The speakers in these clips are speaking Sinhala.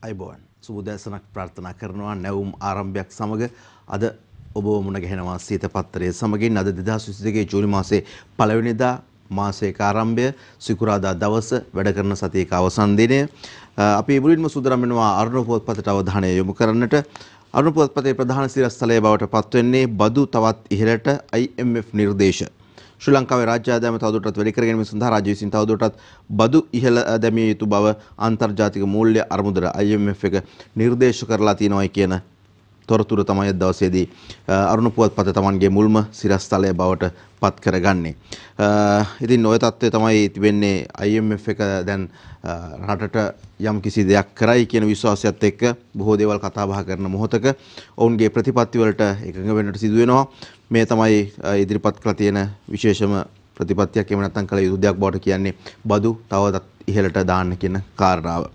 අයිබෝන් සුබදෑසනක් ප්‍රාර්ථනා කරනවා නැවුම් ආරම්භයක් සමග අද ඔබ මුණ ගැහෙනවා සීත පත්තරයේ සමගින් අද 2022 ජූනි මාසයේ පළවෙනිදා මාසයක ආරම්භය සිකුරාදා දවස වැඩ කරන සතියක අවසන් දිනය අපි මුලින්ම සූදානම් වෙනවා අරුණ පුවත්පතට අවධානය යොමු කරන්නට අරුණ පුවත්පතේ ප්‍රධාන සිරස්තලය බවට පත්වෙන්නේ බදු තවත් ඉහළට IMF නිර්දේශ ශ්‍රී ලංකාවේ රාජ්‍ය ආදායම තවදුරටත් වැඩි කර ගැනීම සඳහා රාජ්‍ය විසින් තවදුරටත් බදු ඉහළ දැමිය යුතු බව අන්තර්ජාතික මූල්‍ය අරමුදල IMF එක නිර්දේශ කරලා තියෙනවා කියන තොරතුරු තමයි අද දවසේදී අරුණ පුවත්පත තමන්ගේ මුල්ම සිරස්තලය බවට පත් කරගන්නේ. ඉතින් ওই තත්ත්වය තමයි තිබෙන්නේ IMF එක දැන් රටට යම් කිසි දෙයක් කරයි කියන විශ්වාසයත් එක්ක බොහෝ දේවල් කතා බහ කරන මොහොතක ඔවුන්ගේ ප්‍රතිපත්ති වලට එකඟ වෙන්නට සිදු වෙනවා. මේ තමයි ඉදිරිපත් කරලා තියෙන විශේෂම ප්‍රතිපත්තියක් එහෙම නැත්නම් කළ යුතු දෙයක් බවට කියන්නේ බදු තවදත් ඉහළට දාන්න කියන කාරණාව.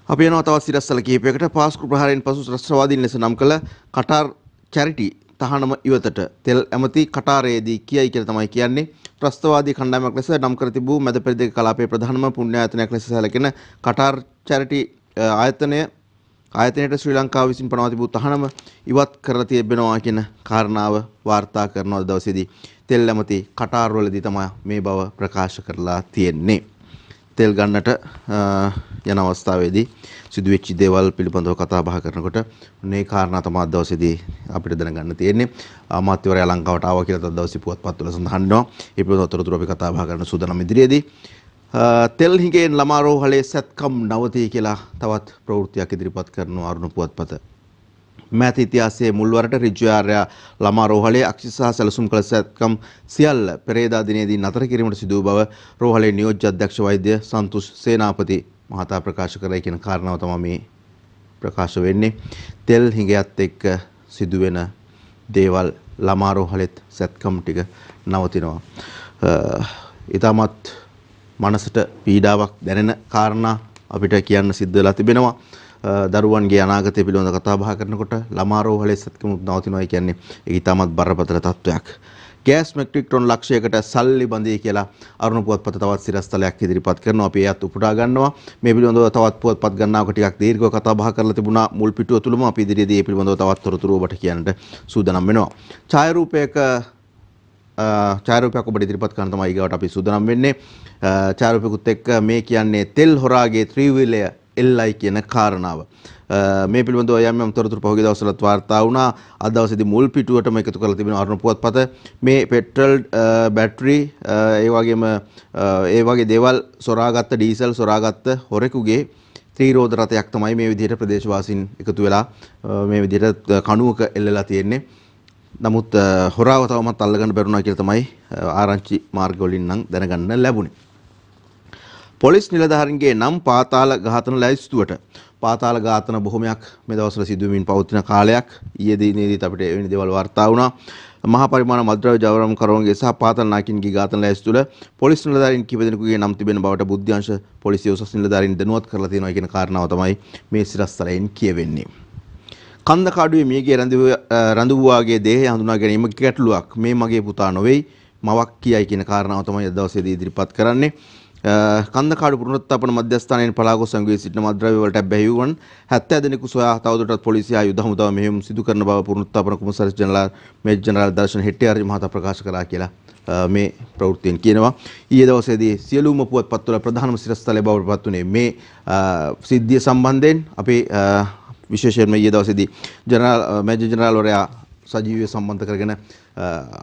අපි යනවා තවත් සිරස්තල කිහිපයකට. පාස්කු ප්‍රහාරයෙන් පසු ත්‍රස්තවාදීන් ලෙස නම් කළ කටාර් චැරිටි තහනම ඉවතට තෙල් ඇමති කටාරයේදී කියයි කියලා තමයි කියන්නේ. ත්‍රස්තවාදී කණ්ඩායමක් ලෙස නම් කර තිබූ මැද පෙරදිග කලාපයේ ප්‍රධානම පුණ්‍ය ආයතනයක් ලෙස සැලකෙන කටාර් චැරිටි ආයතනයට ශ්‍රී ලංකාව විසින් පනවා තිබූ තහනම ඉවත් කරලා තිබෙනවා කියන කාරණාව වාර්තා කරනවා දවසේදී. තෙල් ඇමති කටාර් වලදී තමයි මේ බව ප්‍රකාශ කරලා තියෙන්නේ. තෙල් ගන්නට යන අවස්ථාවේදී සිදුවෙච්ච දේවල් පිළිබඳව කතා බහ කරනකොට මේ කාරණා තමයි අද දවසේදී අපිට දැනගන්න තියෙන්නේ. අමාත්‍යවරයා ලංකාවට ආවා කියලා අද දවසේ පුවත්පත්වල සඳහන් වෙනවා. ඒ පිළිබඳව තොරතුරු අපි කතා බහ කරන සූදානම් ඉදිරියේදී තෙල් හිඟෙන් ළමා රෝහලේ සැත්කම් නවතී කියලා තවත් ප්‍රවෘත්තියක් ඉදිරිපත් කරනවා අරුණ පුවත්පත. මෑත ඉතිහාසයේ මුල්වරට ඍජු ආර්යා ළමා රෝහලේ අක්ෂි සහ සැලසුම් කළ සැත්කම් සියල්ල පෙරේදා දිනේදී නතර කිරීමට සිදු වූ බව රෝහලේ නියෝජ්‍ය අධ්‍යක්ෂ වෛද්‍ය සන්තුෂ් සේනාපති මහතා ප්‍රකාශ කරයි කියන කාරණාව තමයි මේ ප්‍රකාශ වෙන්නේ. තෙල් හිඟයත් එක්ක සිදුවෙන දේවල් ළමා රෝහලෙත් සැත්කම් ටික නවතිනවා. ඊටමත් මනසට පීඩාවක් දැනෙන කාරණා අපිට කියන්න සිද්ධ වෙලා තිබෙනවා. දරුවන්ගේ අනාගතය පිළිබඳව කතා බහ කරනකොට ළමා රෝහලේ සැත්කමුත් නවතිනවා කියන්නේ ඒක ඉතාමත් බරපතල තත්වයක්. ගෑස් මෙට්‍රික් ටොන් ලක්ෂයකට සල්ලි බඳී කියලා අරුණ පුවත්පත තවත් සිරස්තලයක් ඉදිරිපත් කරනවා. අපි ඒත් උපුටා ගන්නවා. මේ පිළිබඳව තවත් පුවත්පත් ගණනාවක ටිකක් දීර්ඝව කතා බහ කරලා තිබුණා මුල් පිටුව තුලම. අපි ඉදිරියේදී මේ පිළිබඳව තවත් තොරතුරු ඔබට කියන්නට සූදානම් වෙනවා. ඡායාරූපයක් ඔබට ඉදිරිපත් කරන්න තමයි ඊගාවට අපි සූදානම් වෙන්නේ. ඡායාරූපයකුත් එක්ක මේ කියන්නේ තෙල් හොරාගේ ත්‍රිවිලය එල්ලයි කියන කාරණාව. මේ පිළිබඳව යම් තොරතුරු පහුගිය දවස්වලත් වාර්තා වුණා. අද දවසේදී මුල් පිටුවටම එකතු කරලා තිබෙන අරුණ පුවත්පත මේ පෙට්‍රල් බැටරි ඒ වගේ දේවල් සොරාගත්ත ඩීසල් සොරාගත්ත හොරෙකුගේ ත්‍රිරෝධ රථයක් තමයි මේ විදිහට ප්‍රදේශවාසීන් එකතු වෙලා මේ විදිහට කණුවක එල්ලලා තියෙන්නේ. නමුත් හොරාව තවමත් අල්ලගන්න බැරුණා කියලා තමයි ආරංචි මාර්ග වලින් නම් දැනගන්න ලැබුණේ. පොලිස් නිලධාරීන්ගේ නම් පාතාල ඝාතන ලැයිස්තුවට පාතාල ඝාතන බොහොමයක් මේ දවස්වල සිදුවමින් පවතින කාලයක්. ඊයේ දිනේදීත් අපිට එවැනි දේවල් වාර්තා වුණා. මහා පරිමාණ මද්ද්‍රව්‍ය ජවරම් කරවන්ගේ සහ පාතාල නාකින්ගේ ඝාතන ලැයිස්තුවල පොලිස් නිලධාරීන් කිහිප දෙනෙකුගේ නම් තිබෙන බවට බුද්ධ්‍යංශ පොලිසිය උසස් නිලධාරීන් දැනුවත් කරලා තියෙනවා කියන කාරණාව තමයි මේ සිරස්තලයෙන් කියවෙන්නේ. කන්දකාඩුවේ මියගේ රඳුවාගේ දේහය හඳුනා ගැනීම ගැටලුවක්. මේ මගේ පුතා නොවේයි මවක් කියයි කියන කාරණාව තමයි අද දවසේදී ඉදිරිපත් කරන්නේ. කන්දකාඩු පුනරුත්ථාපන මධ්‍යස්ථානයෙන් පලා ගොස් සංගී සිටින මද්ද්‍රව්‍ය වලට බැහැ වූවන් 70 දෙනෙකු සොයා තවදුරටත් පොලිසිය ආයුධ හමුදාව මෙහෙයුම් සිදු කරන බව පුනරුත්ථාපන කොමසාරිස් ජනරාල් මේජර් ජනරාල් දර්ශන හෙට්ටිආර් මහතා ප්‍රකාශ කළා කියලා මේ ප්‍රවෘත්තියෙන් කියනවා. ඊයේ දවසේදී සියලුම පුවත්පත්වල ප්‍රධානම සිරස්තලය බවට පත් වුණේ මේ සිද්ධිය සම්බන්ධයෙන්. අපි විශේෂයෙන්ම ඊයේ දවසේදී මේජර් ජනරාල් වරයා සජීවීව සම්බන්ධ කරගෙන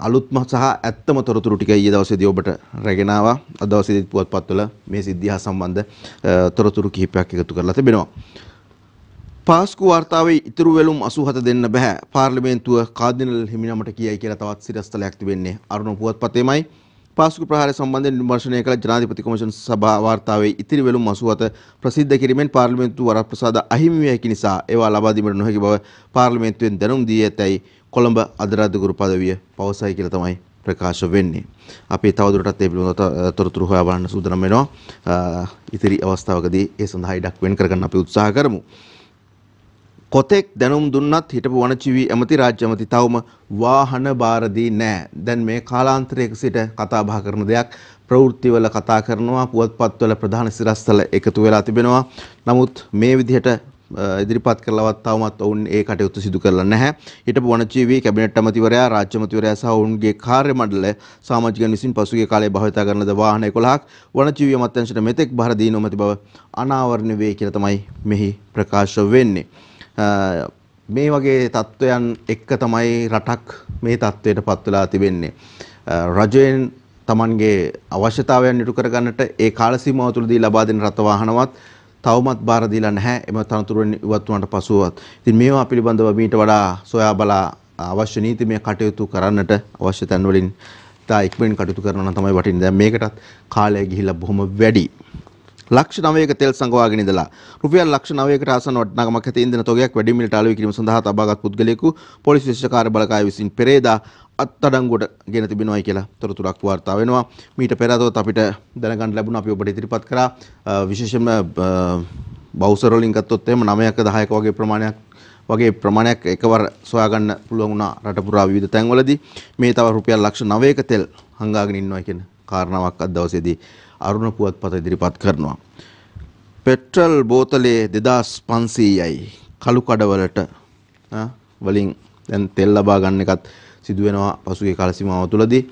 අලුත්ම සහ ඇත්තම තොරතුරු ටික ඊයේ දවසේදී ඔබට රැගෙන ආවා. අද දවසේදී පුවත්පත්වල මේ සිද්ධිය හා සම්බන්ධ තොරතුරු කිහිපයක් එකතු කරලා තිබෙනවා. පාස්කු වාර්තාවේ ඉතුරු වෙලුම් 87 දෙන්න බෑ. පාර්ලිමේන්තුව කාදිනල් හිමිනමට කියයි කියලා තවත් සිරස්තලයක් තිබෙන්නේ අරුණ පුවත්පතේමයි. පාස්කු ප්‍රහාරය සම්බන්ධයෙන් විමර්ශනය කළ ජනාධිපති කොමිෂන් සභා වාර්තාවේ ඉතිරි වෙලුම් 87 ප්‍රසිද්ධ කිරීමෙන් පාර්ලිමේන්තු වරප්‍රසාද අහිමි විය හැකි නිසා ඒවා ලබා දීමට නොහැකි බව පාර්ලිමේන්තුවෙන් දැනුම් දී ඇතැයි කොළඹ අධිරාජ්‍යගුරු පදවිය පවසයි කියලා තමයි ප්‍රකාශ වෙන්නේ. අපි තවදුරටත් මේ පිළිබඳව තොරතුරු හොයා බලන්න සූදානම් වෙනවා. ඉතිරි අවස්ථාවකදී ඒ සඳහා ඉඩක් වෙන් කරගන්න අපි උත්සාහ කරමු. කොතෙක් දැනුම් දුන්නත් හිටපු වනජීවි ඇමති රාජ්‍ය ඇමති තවම වාහන බාර දී නැහැ. දැන් මේ කාලාන්තරයක සිට කතා බහ කරන දෙයක්. ප්‍රවෘත්තිවල කතා කරනවා, පුවත්පත්වල ප්‍රධාන සිරස්තල එකතු වෙලා තිබෙනවා. නමුත් මේ විදිහට ඉදිරිපත් කරලවත් තවමත් ඔවුන් ඒ කටයුතු සිදු කරලා නැහැ. හිටපු වනජීවී කැබිනට් ඇමතිවරයා, රාජ්‍ය ඇමතිවරයා සහ ඔවුන්ගේ කාර්ය මණ්ඩලය සමාජිකයන් විසින් පසුගිය කාලයේ භාවිත කරන ලද වාහන 11ක් වනජීවී අමාත්‍යාංශයට මෙතෙක් බහර දී නොමැති බව අනාවරණය වේ කියලා තමයි මෙහි ප්‍රකාශ වෙන්නේ. මේ වගේ තත්ත්වයන් එක්ක තමයි රටක් මේ තත්ත්වයට පත් වෙලා තිබෙන්නේ. රජයෙන් තමන්ගේ අවශ්‍යතාවයන් ඉටු කර ගන්නට ඒ කාල සීමාව තුළදී ලබා දෙන රථ වාහනවත් තවමත් බාර දීලා නැහැ. එම තනතුරුන් ඉවත් වුණාට පසුවත්. ඉතින් මේවා පිළිබඳව මීට වඩා සොයා බලා අවශ්‍ය නීතිමය කටයුතු කරන්නට අවශ්‍ය තැන් වලින් තා ඉක්මනින් කටයුතු කරනවා නම් තමයි වටින්නේ. දැන් මේකටත් කාලය ගිහිල්ලා බොහොම වැඩි. ලක්ෂ 9ක තෙල් සංගවාගෙන ඉඳලා රුපියල් ලක්ෂ 9කට ආසන්න වටිනාකමක් ඇති ඉන්ධන තොගයක් වැඩි මිලට අලෙවි කිරීම සඳහා තබාගත් පුද්ගලයෙකු පොලිස් විශේෂ කාර්ය බලකාය විසින් පෙරේදා අත්අඩංගුවට ගෙන තිබෙනවායි කියලා තොරතුරක් වාර්තා වෙනවා. මීට පෙර අතවත් අපිට දැනගන්න ලැබුණා, අපි ඔබට ඉදිරිපත් කරා විශේෂයෙන්ම බවුසර් වලින් ගත්තොත් එහෙම 9ක 10ක වගේ ප්‍රමාණයක් එකවර සොයා ගන්න පුළුවන් වුණා රට පුරා විවිධ තැන්වලදී. මේ තව රුපියල් ලක්ෂ 9ක තෙල් හංගාගෙන ඉන්නවා කියන කාරණාවක් අද දවසේදී අරුණ පුවත්පත ඉදිරිපත් කරනවා. පෙට්‍රල් බෝතලේ 2500යි කළු කඩවලට වලින් දැන් තෙල් ලබා ගන්න එකත් සිදු වෙනවා පසුගිය කාල සීමාව තුළදී.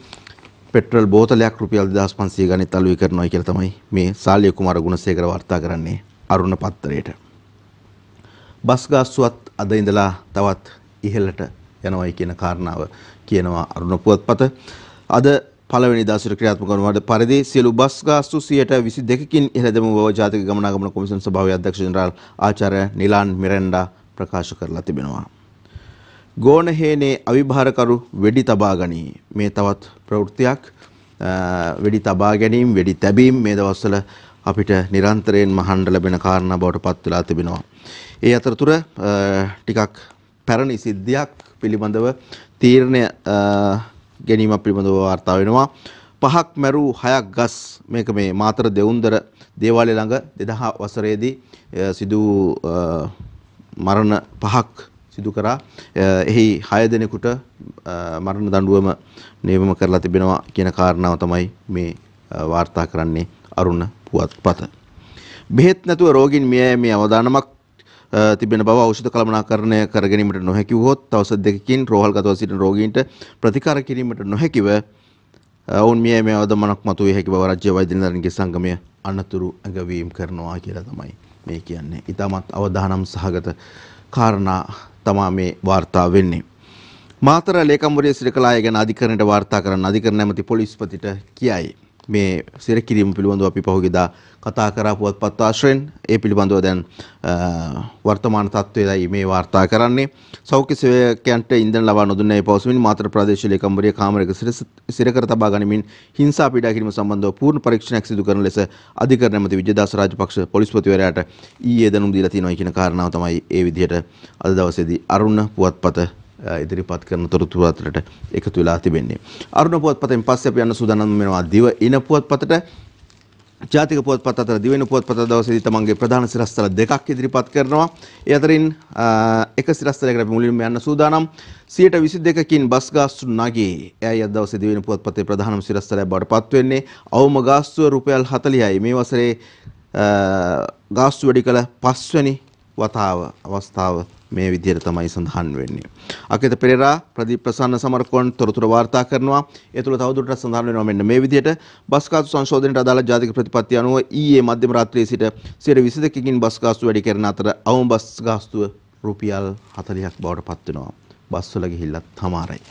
පෙට්‍රල් බෝතලයක් රුපියල් 2500 ගණන් අලුයි කරනවා කියලා තමයි මේ සාලිය කුමාර ගුණසේකර වාර්තා කරන්නේ අරුණ පත්තරේට. බස් ගාස්තුවත් අද ඉඳලා තවත් ඉහළට යනවායි කියන කාරණාව කියනවා අරුණ පුවත්පත. අද පළවෙනි දවසේ ක්‍රියාත්මක වන පරිදි සියලු බස් ගාස්තු 22%කින් ඉහළ දැමූ බව ජාතික ගමනාගමන කොමිසම සභාවේ අධ්‍යක්ෂ ජෙනරාල් ආචාර්ය නිලාන් මිරෙන්ඩා ප්‍රකාශ කරලා තිබෙනවා. ගෝනහේනේ අවිභාරකරු වෙඩි තබා ගනී. මේ තවත් ප්‍රවෘත්තියක්. වෙඩි තබා ගැනීම, වෙඩි තැබීම මේ දවස්වල අපිට නිරන්තරයෙන්ම අහන්න ලැබෙන කාරණා බවට පත් වෙලා තිබෙනවා. ඒ අතරතුර ටිකක් පැරණි සිද්ධියක් පිළිබඳව තීරණය ගැනීමක් පිළිබඳව වාර්තා වෙනවා. 5ක් මැරූ 6ක් ගස්. මේක මේ මාතර දෙවුන්දර දේවාලය ළඟ 2000 වසරේදී සිදු මරණ 5ක් සිදු කරා. එහි 6 දෙනෙකුට මරණ දඬුවම නියම කරලා තිබෙනවා කියන කාරණාව තමයි මේ වාර්තා කරන්නේ අරුණ පුවත්පත. බෙහෙත් නැතුව රෝගීන් මිය යෑමේ අවදානමක් තිබෙන බව ඖෂධ කළමනාකරණය කර ගැනීමට නොහැකි වූත් දවස් දෙකකින් රෝහල්ගතව සිටින රෝගීන්ට ප්‍රතිකාර කිරීමට නොහැකිව ඔවුන් මිය යෑමේ අවදානමක් මතුවේ හැකි බව රාජ්‍ය වෛද්‍ය නිලධාරීන්ගේ සංගමය අනතුරු ඇඟවීම් කරනවා කියලා තමයි මේ කියන්නේ. ඊටමත් අවදානම් සහගත කාරණා තමා මේ වාර්තා වෙන්නේ. මාතර ලේකම්වරිය සිරකලාය ගැන අධිකරණයට වාර්තා කරන්න අධිකරණ නැමැති පොලිස්පතිට කියයි. මේ සිරකිරීම පිළිබඳව අපි පහුගියදා කතා කරා පුවත්පත් ආශ්‍රයෙන්. ඒ පිළිබඳව දැන් වර්තමාන තත්ත්වයයි මේ වාර්තා කරන්නේ. සෞඛ්‍ය සේවකයන්ට ඉන්ධන ලබා නොදුන්නේ පවසමින් මාතර ප්‍රදේශීය ලේකම්වරිය කාමරයක සිරකර තබා ගනිමින් හිංසා පීඩා කිරීම සම්බන්ධව පූර්ණ පරීක්ෂණයක් සිදු කරන ලෙස අධිකරණ නැමැති විජයදාස රාජපක්ෂ පොලිස්පතිවරයාට ඊයේ දැනුම් දීලා තියෙනවා කියන කාරණාව තමයි ඒ විදිහට අද දවසේදී අරුණ පුවත්පත ඉදිරිපත් කරන තොරතුරු අතරට එකතු වෙලා තිබෙන්නේ. අරුණ පුවත්පතෙන් පස්සේ අපි යන සූදානම් වෙනවා දිව ඉන පුවත්පතට. ජාතික පුවත්පත අතර දිවෙන පුවත්පත දවසේදී තමන්ගේ ප්‍රධාන සිරස්තල දෙකක් ඉදිරිපත් කරනවා. ඒ අතරින් එක සිරස්තලයකට අපි මුලින්ම යන්න සූදානම්. 22%කින් බස් ගාස්තු නගී. එයයි අද දවසේ දිවෙන පුවත්පතේ ප්‍රධානම සිරස්තලයක් බවට පත් වෙන්නේ. අවම ගාස්තුව රුපියල් 40යි. මේ වසරේ ගාස්තු වැඩි කළ 5 වෙනි අවස්ථාව මේ විදිහට තමයි සඳහන් වෙන්නේ. අකිත පෙරේරා ප්‍රදීප් ප්‍රසන්න සමරකෝන් තොරතුරු වාර්තා කරනවා. ඒ තුළ තවදුරටත් සඳහන් වෙනවා මෙන්න මේ විදිහට බස් ගාස්තු සංශෝධනයට අදාළ ජාතික ප්‍රතිපත්තිය අනුව ඊයේ මධ්‍යම රාත්‍රියේ සිට 22%කින් බස් ගාස්තු වැඩි කරන අතර අවම බස් ගාස්තුව රුපියල් 40ක් බවට පත් වෙනවා. බස් වල ගිහිල්ලත් හමාරයි.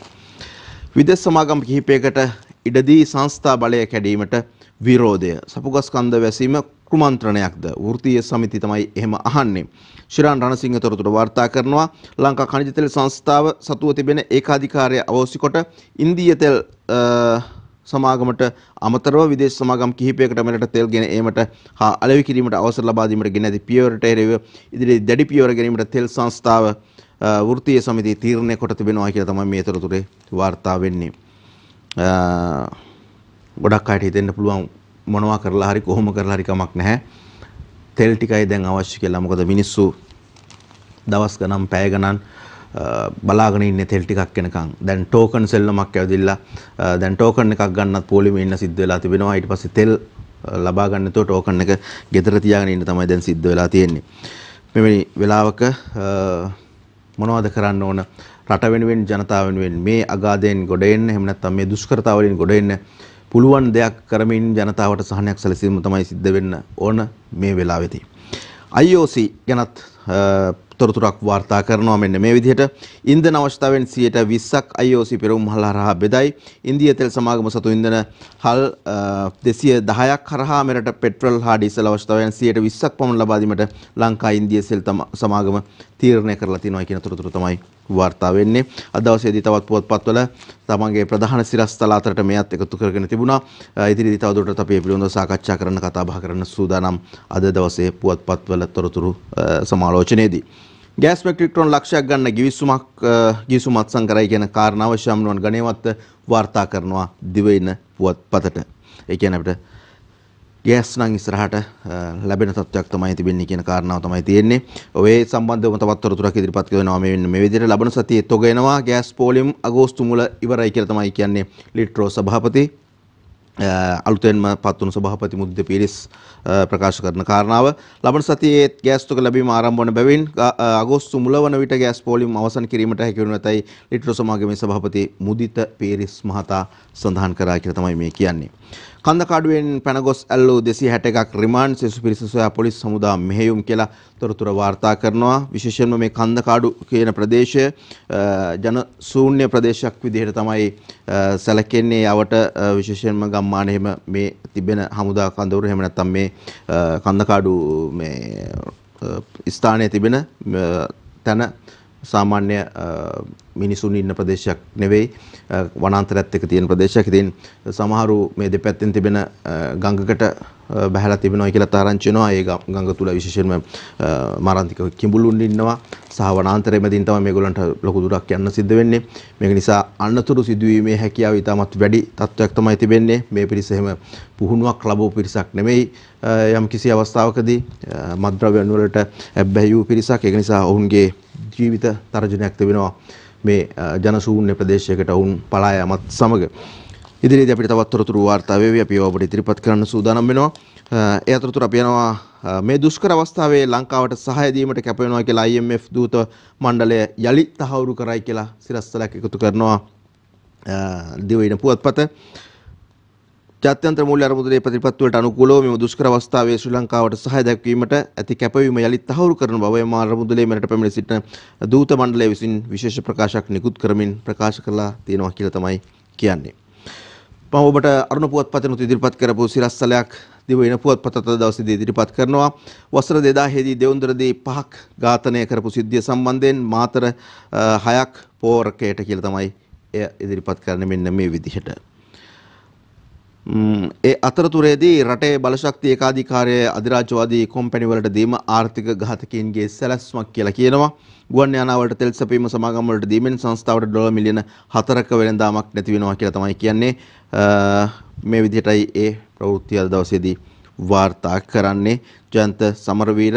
විදේශ සමාගම් කිහිපයකට ඉඩදී සංස්ථා බලය කැඩීමට විරෝධය. සපුගස් කන්ද වැසීම කුමන්ත්‍රණයක්ද? වෘත්තීය සමිති තමයි එහෙම අහන්නේ. ශිරාන් රණසිංහ තොරතුරු වාර්තා කරනවා. ලංකා ಖನಿජ තෙල් සංස්ථාව සතුව තිබෙන ඒකාධිකාරය අවශ්‍ය කොට ඉන්දීය තෙල් සමාගමට අමතරව විදේශ සමාගම් කිහිපයකට මෙරට තෙල් ගෙන ඒමට හා අලෙවි කිරීමට අවසර ලබා දීමට ගෙන ඇති පියවරට එරෙහිව ඉදිරියේ දැඩි පියවර ගැනීමට තෙල් සංස්ථාව වෘත්තීය සමිතිය තීරණය කොට තිබෙනවා කියලා තමයි මේ තොරතුරේ වාර්තා වෙන්නේ. ගොඩක් අයට හිතෙන්න පුළුවන් මොනවා කරලා හරි කොහොම කරලා හරි කමක් නැහැ. තෙල් ටිකයි දැන් අවශ්‍ය කියලා. මොකද මිනිස්සු දවස් ගණන් පැය ගණන් බලාගෙන ඉන්නේ තෙල් ටිකක් එනකන්. දැන් ටෝකන් සෙල්ලමක් ඇවිදilla. දැන් ටෝකන් එකක් ගන්නත් පොලිමේ ඉන්න සිද්ධ වෙලා තිබෙනවා. ඊට පස්සේ තෙල් ලබා ගන්න තෝ ටෝකන් එක ගෙදර තියාගෙන ඉන්න තමයි දැන් සිද්ධ වෙලා තියෙන්නේ. මෙවැනි වෙලාවක මොනවද කරන්න ඕන රට වෙනුවෙන් ජනතාව වෙනුවෙන් මේ අගාධයෙන් ගොඩ එන්න එහෙම නැත්නම් මේ දුෂ්කරතාව වලින් ගොඩ එන්න පුළුවන් දෙයක් කරමින් ජනතාවට සහනයක් සැලසීම තමයි සිද්ධ වෙන්න ඕන මේ වෙලාවේදී. IOC ගැනත් තොරතුරක් වාර්තා කරනවා මෙන්න මේ විදිහට ඉන්ධන අවශ්‍යතාවෙන් 20%ක් IOC පෙරමුම් හල හරහා බෙදයි. ඉන්දිය තෙල් සමාගම සතු ඉන්ධන හල් 210ක් හරහා මෙරට පෙට්‍රල් හා ඩීසල් අවශ්‍යතාවයන් 20%ක් පමණ ලබා දීමට ලංකා ඉන්දිය සෙල් සමාගම තීරණය කරලා තියෙනවා කියන තොරතුර තමයි වාර්තා වෙන්නේ. අද දවසේදී තවත් පුවත්පත්වල තමන්ගේ ප්‍රධාන සිරස්තල අතරට මෙයත් එකතු කරගෙන තිබුණා. ඉදිරියේදී තවදුරටත් අපි මේ පිළිබඳව සාකච්ඡා කරන්න කතා බහ කරන්න සූදානම් අද දවසේ පුවත්පත්වල තොරතුරු සමාලෝචනයේදී. ගෑස් මෙට්‍රික් ටොන් ලක්ෂයක් ගන්න ගිවිසුම අත්සන් කරයි කියන කාරණාව ශාම්නුවන් ගණේවත් වාර්තා කරනවා දිවයින පුවත්පතට. ඒ කියන්නේ අපිට ගෑස් නම් ඉස්සරහට ලැබෙන තත්ත්වයක් තමයි තිබෙන්නේ කියන කාරණාව තමයි තියෙන්නේ. ඔය සම්බන්ධව තවත් තොරතුරක් ඉදිරිපත් කරනවා මේ විදිහට ලබන සතියේ තොග එනවා ගෑස් පෝලියම් අගෝස්තු මුල ඉවරයි කියලා තමයි කියන්නේ ලිට්‍රෝ සභාපති අලුතෙන්ම පත් වුණු සභාපති මුදිත පීරිස් ප්‍රකාශ කරන කාරණාව ලබන සතියේ ගෑස් තොග ලැබීම ආරම්භ වන බැවින් අගෝස්තු මුල වන විට ගෑස් පෝලියම් අවසන් කිරීමට හැකි වනු ඇතයි ලිට්‍රෝ සමාගමේ සභාපති මුදිත පීරිස් මහතා සඳහන් කරා කියලා තමයි මේ කියන්නේ. කන්දකාඩුවෙන් පැනගොස් ඇල්ලූ 261ක් රිමාන්ඩ් සෙසු පිරිස සොයා පොලිස් හමුදා මෙහෙයුම් කියලා තොරතුර වාර්තා කරනවා. විශේෂයෙන්ම මේ කන්දකාඩු කියන ප්‍රදේශය ජන ශූන්‍ය ප්‍රදේශයක් විදිහට තමයි සැලකෙන්නේ. යවට විශේෂයෙන්ම ගම්මානෙම මේ තිබෙන හමුදා කඳවුරු එහෙම නැත්නම් මේ කන්දකාඩු මේ ස්ථානයේ තිබෙන තන සාමාන්‍ය මිනිසුන් ඉන්න ප්‍රදේශයක් නෙවෙයි වනාන්තරයත් එක්ක තියෙන ප්‍රදේශයක්. ඉතින් සමහරු මේ දෙපැත්තෙන් තිබෙන ගඟකට බහැලා තිබෙනවා කියලා තාරංචි වෙනවා. ඒ ගඟ තුල විශේෂයෙන්ම මාරාන්තික කිඹුලුන් ඉන්නවා සහ වනාන්තරයේ මැදින් තමයි මේගොල්ලන්ට ලොකු දුරක් යන්න සිද්ධ වෙන්නේ. මේක නිසා අන්නතුරු සිදුවීමේ හැකියාව ඉතාමත් වැඩි තත්ත්වයක් තමයි තිබෙන්නේ. මේ පිරිස එහෙම පුහුණුවක් ලැබුව පිරිසක් නෙවෙයි. යම් කිසි අවස්ථාවකදී මත්ද්‍රව්‍යයන් වලට ඇබ්බැහි වූ පිරිසක්. ඒක නිසා ඔවුන්ගේ ජීවිත තර්ජනයක් තිබෙනවා මේ ජනශූන්‍ය ප්‍රදේශයකට වුන් පලා යාමත් සමග. ඉදිරියේදී අපිට තවත් තොරතුරු වාර්තා වේවි. අපි ඒවා ඔබට ඉදිරිපත් කරන්න සූදානම් වෙනවා. ඒ අතරතුර අපි යනවා මේ දුෂ්කර අවස්ථාවේ ලංකාවට සහාය දීමට කැප වෙනවා කියලා IMF දූත මණ්ඩලය යලි තහවුරු කරයි කියලා සිරස්තලයක් එකතු කරනවා දිවයින පුවත්පත. ජාත්‍යන්තර මූල්‍ය අරමුදලේ ප්‍රතිපත්ති වලට අනුකූලව මෙම දුෂ්කර අවස්ථාවේ ශ්‍රී ලංකාවට සහාය දැක්වීමට ඇති කැපවීම යලිත් තහවුරු කරන බව එම අරමුදලේ මෙරට පැමිණ සිටින දූත මණ්ඩලය විසින් විශේෂ ප්‍රකාශයක් නිකුත් කරමින් ප්‍රකාශ කරලා තියෙනවා කියලා තමයි කියන්නේ. මම ඔබට අරුණ පුවත්පතෙනුත් ඉදිරිපත් කරපු සිරස්තලයක් දිවයින පුවත්පතට දවසේදී ඉදිරිපත් කරනවා. වසර 2000 දී දෙවුන්දරදී 5ක් ඝාතනය කරපු සිද්ධිය සම්බන්ධයෙන් මාතර 6ක් පෝරකයට කියලා තමයි එය ඉදිරිපත් කරන්නේ මෙන්න මේ විදිහට. ඒ අතරතුරේදී රටේ බලශක්ති ඒකාධිකාරය අධිරාජ්‍යවාදී කොම්පැනි වලට දීම ආර්ථික ඝාතකයින්ගේ සැලැස්මක් කියලා කියනවා. ගුවන් යානා වලට තෙල් සැපීම සමාගම් වලට දීමෙන් සංස්ථාවට ඩොලර් මිලියන 4ක වෙළඳාමක් නැති වෙනවා කියලා තමයි කියන්නේ. මේ විදිහටයි ඒ ප්‍රවෘත්ති අද දවසේදී වාර්තා කරන්නේ. ජයන්ත සමරවීර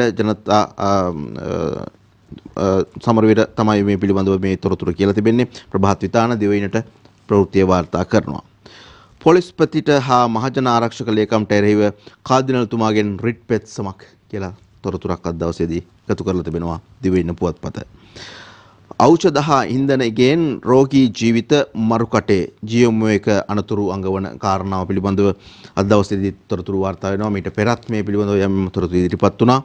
සමරවීර තමයි මේ පිළිබඳව මේ තොරතුරු කියලා තිබෙන්නේ. ප්‍රභාත් විතාන දිවයිනට ප්‍රවෘත්තිය වාර්තා කරනවා. පොලිස්පතිට හා මහජන ආරක්ෂක ලේකම්ට එරෙහිව කාදිනල්තුමාගෙන් රිට් පෙත්සමක් කියලා තොරතුරක් අද දවසේදී එකතු කරලා තිබෙනවා දිවයින පුවත්පත. ඖෂධ හා ඉන්ධනයෙන් රෝගී ජීවිත මරුකටේ GMO එක අනතුරු අඟවන කාරණාව පිළිබඳව අද දවසේදී තොරතුරු වාර්තා වෙනවා. මීට පෙරත් මේ පිළිබඳව යම් තොරතුරු ඉදිරිපත් වුණා.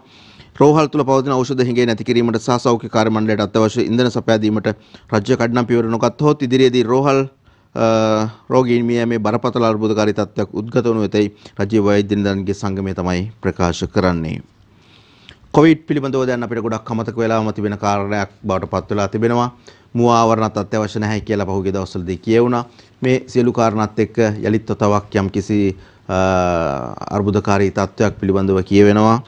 රෝහල් තුල පවතින ඖෂධ හිඟේ නැති කිරීමට සහ සෞඛ්‍ය කාර්ය මණ්ඩලයට අත්‍යවශ්‍ය ඉන්ධන සපයා දීමට රාජ්‍ය කඩනම් පියවර නොගත්තහොත් ඉදිරියේදී රෝහල් රෝගීන් මියීමේ බරපතල අර්බුදකාරී තත්ත්වයක් උද්ගත වනු ඇතැයි රාජ්‍ය වෛද්‍ය නිලධාරීන්ගේ සංගමය තමයි ප්‍රකාශ කරන්නේ. කොවිඩ් පිළිබඳව දැන් අපිට ගොඩක් අමතක වෙලාම තිබෙන කාරණයක් බවට පත් වෙලා තිබෙනවා. මුවා ආවරණත් අත්‍යවශ්‍ය නැහැ කියලා පහුගිය දවස්වලදී කියවුණා. මේ සියලු කාරණාත් එක්ක යලිත් තවක් යම් කිසි අර්බුදකාරී තත්ත්වයක් පිළිබඳව කියවෙනවා.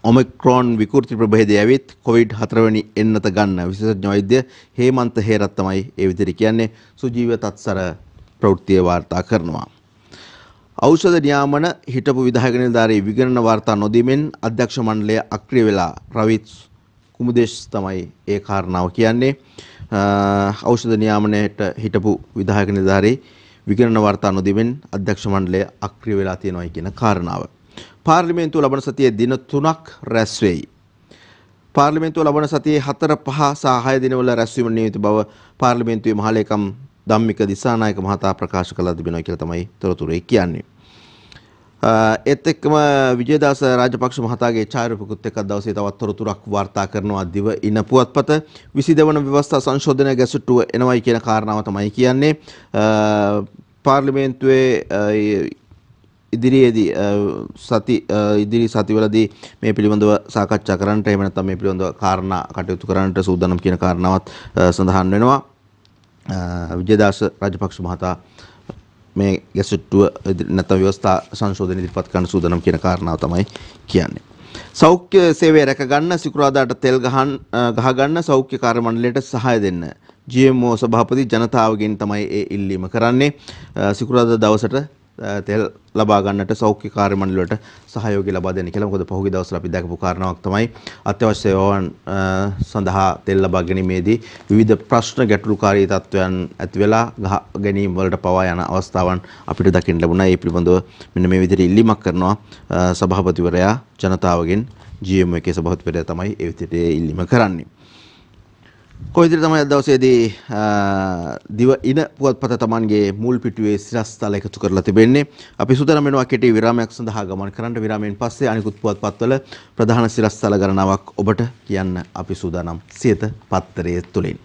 ඔමික්‍රෝන් විකෘති ප්‍රභේදය ඇවිත් කොවිඩ් 4 වෙනි එන්නත ගන්න විශේෂඥ වෛද්‍ය හේමන්ත හේරත් තමයි ඒ විදිහට කියන්නේ. සුජීව තත්සර ප්‍රවෘත්තිය වාර්තා කරනවා. ඖෂධ නියාමන හිටපු විධායක නිලධාරී විගණන වාර්තා නොදීමෙන් අධ්‍යක්ෂ මණ්ඩලය අක්‍රිය වෙලා රවිත් කුමුදේශ් තමයි ඒ කාරණාව කියන්නේ. ඖෂධ නියාමනයට හිටපු විධායක නිලධාරී විගණන වාර්තා නොදීමෙන් අධ්‍යක්ෂ මණ්ඩලය අක්‍රිය වෙලා තියෙනවා කියන කාරණාව. පාර්ලිමේන්තුව ලබන සතියේ දින 3ක් රැස් වෙයි. පාර්ලිමේන්තුව ලබන සතියේ 4, 5 සහ 6 දිනවල රැස්වීම නියමිත බව පාර්ලිමේන්තුවේ මහලේකම් ධම්මික දිසානායක මහතා ප්‍රකාශ කළා තිබෙනවා කියලා තමයි තොරතුරේ කියන්නේ. ඒත් එක්කම විජේදාස රාජපක්ෂ මහතාගේ ඡායාරූපකුත් එක්ක දවසේ තවත් තොරතුරක් වාර්තා කරනවා දිව ඉන පුවත්පත 22 වන ව්‍යවස්ථා සංශෝධන ගැසටුව එනවයි කියන කාරණාව තමයි කියන්නේ. පාර්ලිමේන්තුවේ ඉදිරියේදී ඉදිරි සතිවලදී මේ පිළිබඳව සාකච්ඡා කරන්නට එහෙම නැත්නම් මේ පිළිබඳව කාරණා කටයුතු කරන්නට සූදානම් කියන කාරණාවත් සඳහන් වෙනවා. විජේදාස රාජපක්ෂ මහතා මේ ගැසටුව නැත්නම් ව්‍යවස්ථා සංශෝධන ඉදිරිපත් කරන්න සූදානම් කියන කාරණාව තමයි කියන්නේ. සෞඛ්‍ය සේවය රැක ගන්න සිකුරාදාට තෙල් ගහ ගන්න සෞඛ්‍ය කාර්ය මණ්ඩලයට සහාය දෙන්න GMO සභාපති ජනතාවගෙන් තමයි ඒ ඉල්ලීම කරන්නේ. සිකුරාදා දවසට තෙල් ලබා ගන්නට සෞඛ්‍ය කාර්ය මණ්ඩලයට සහයෝගය ලබා දෙන්න කියලා. මොකද පහුගිය දවස්වල අපි දැකපු කාරණාවක් තමයි අත්‍යවශ්‍ය සේවාවන් සඳහා තෙල් ලබා ගැනීමේදී විවිධ ප්‍රශ්න ගැටලුකාරී තත්ත්වයන් ඇති වෙලා ගහ ගැනීම වලට පවා යන අවස්ථාවන් අපිට දකින්න ලැබුණා. ඒ පිළිබඳව මෙන්න මේ විදිහට ඉල්ලීමක් කරනවා සභාපතිවරයා ජනතාවගෙන්. GMO එකේ සභාපතිවරයා තමයි ඒ විදිහට ඉල්ලීම කරන්නේ. කොයිදිර තමයි අද දවසේදී දිව ඉන පුවත්පත තමන්ගේ මුල් පිටුවේ සිරස්තල එකතු කරලා තිබෙන්නේ. අපි සූදානම් වෙනවා කෙටි විරාමයක් සඳහා ගමන් කරන්න. විරාමයෙන් පස්සේ අනිකුත් පුවත්පත්වල ප්‍රධාන සිරස්තල ගණනාවක් ඔබට කියන්න අපි සූදානම් සියත පත්තරයේ තුලින්.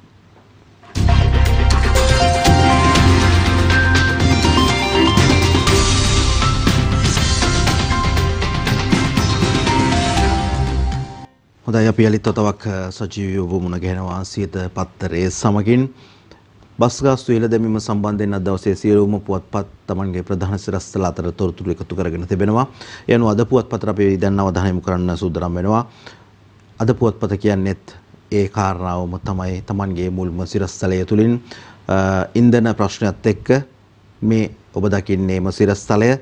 හොඳයි අපි යලිත් තවක් සජීවීව මුණ ගැහෙනවා සියත පත්තරයේ සමගින්. බස් ගාස්තු ඉහළ දැමීම සම්බන්ධයෙන් අද දවසේ සියලුම පුවත්පත් තමන්ගේ ප්‍රධාන සිරස්තල අතර තොරතුරු එකතු කරගෙන තිබෙනවා. ඒ අනුව අද පුවත්පතට අපි දැන් අවධානය යොමු කරන්න සූදානම් වෙනවා. අද පුවත්පත කියන්නේත් ඒ කාරණාවම තමයි තමන්ගේ මුල්ම සිරස්තලය තුලින් ඉන්ධන ප්‍රශ්නයත් එක්ක මේ ඔබ දකින්නේම සිරස්තලය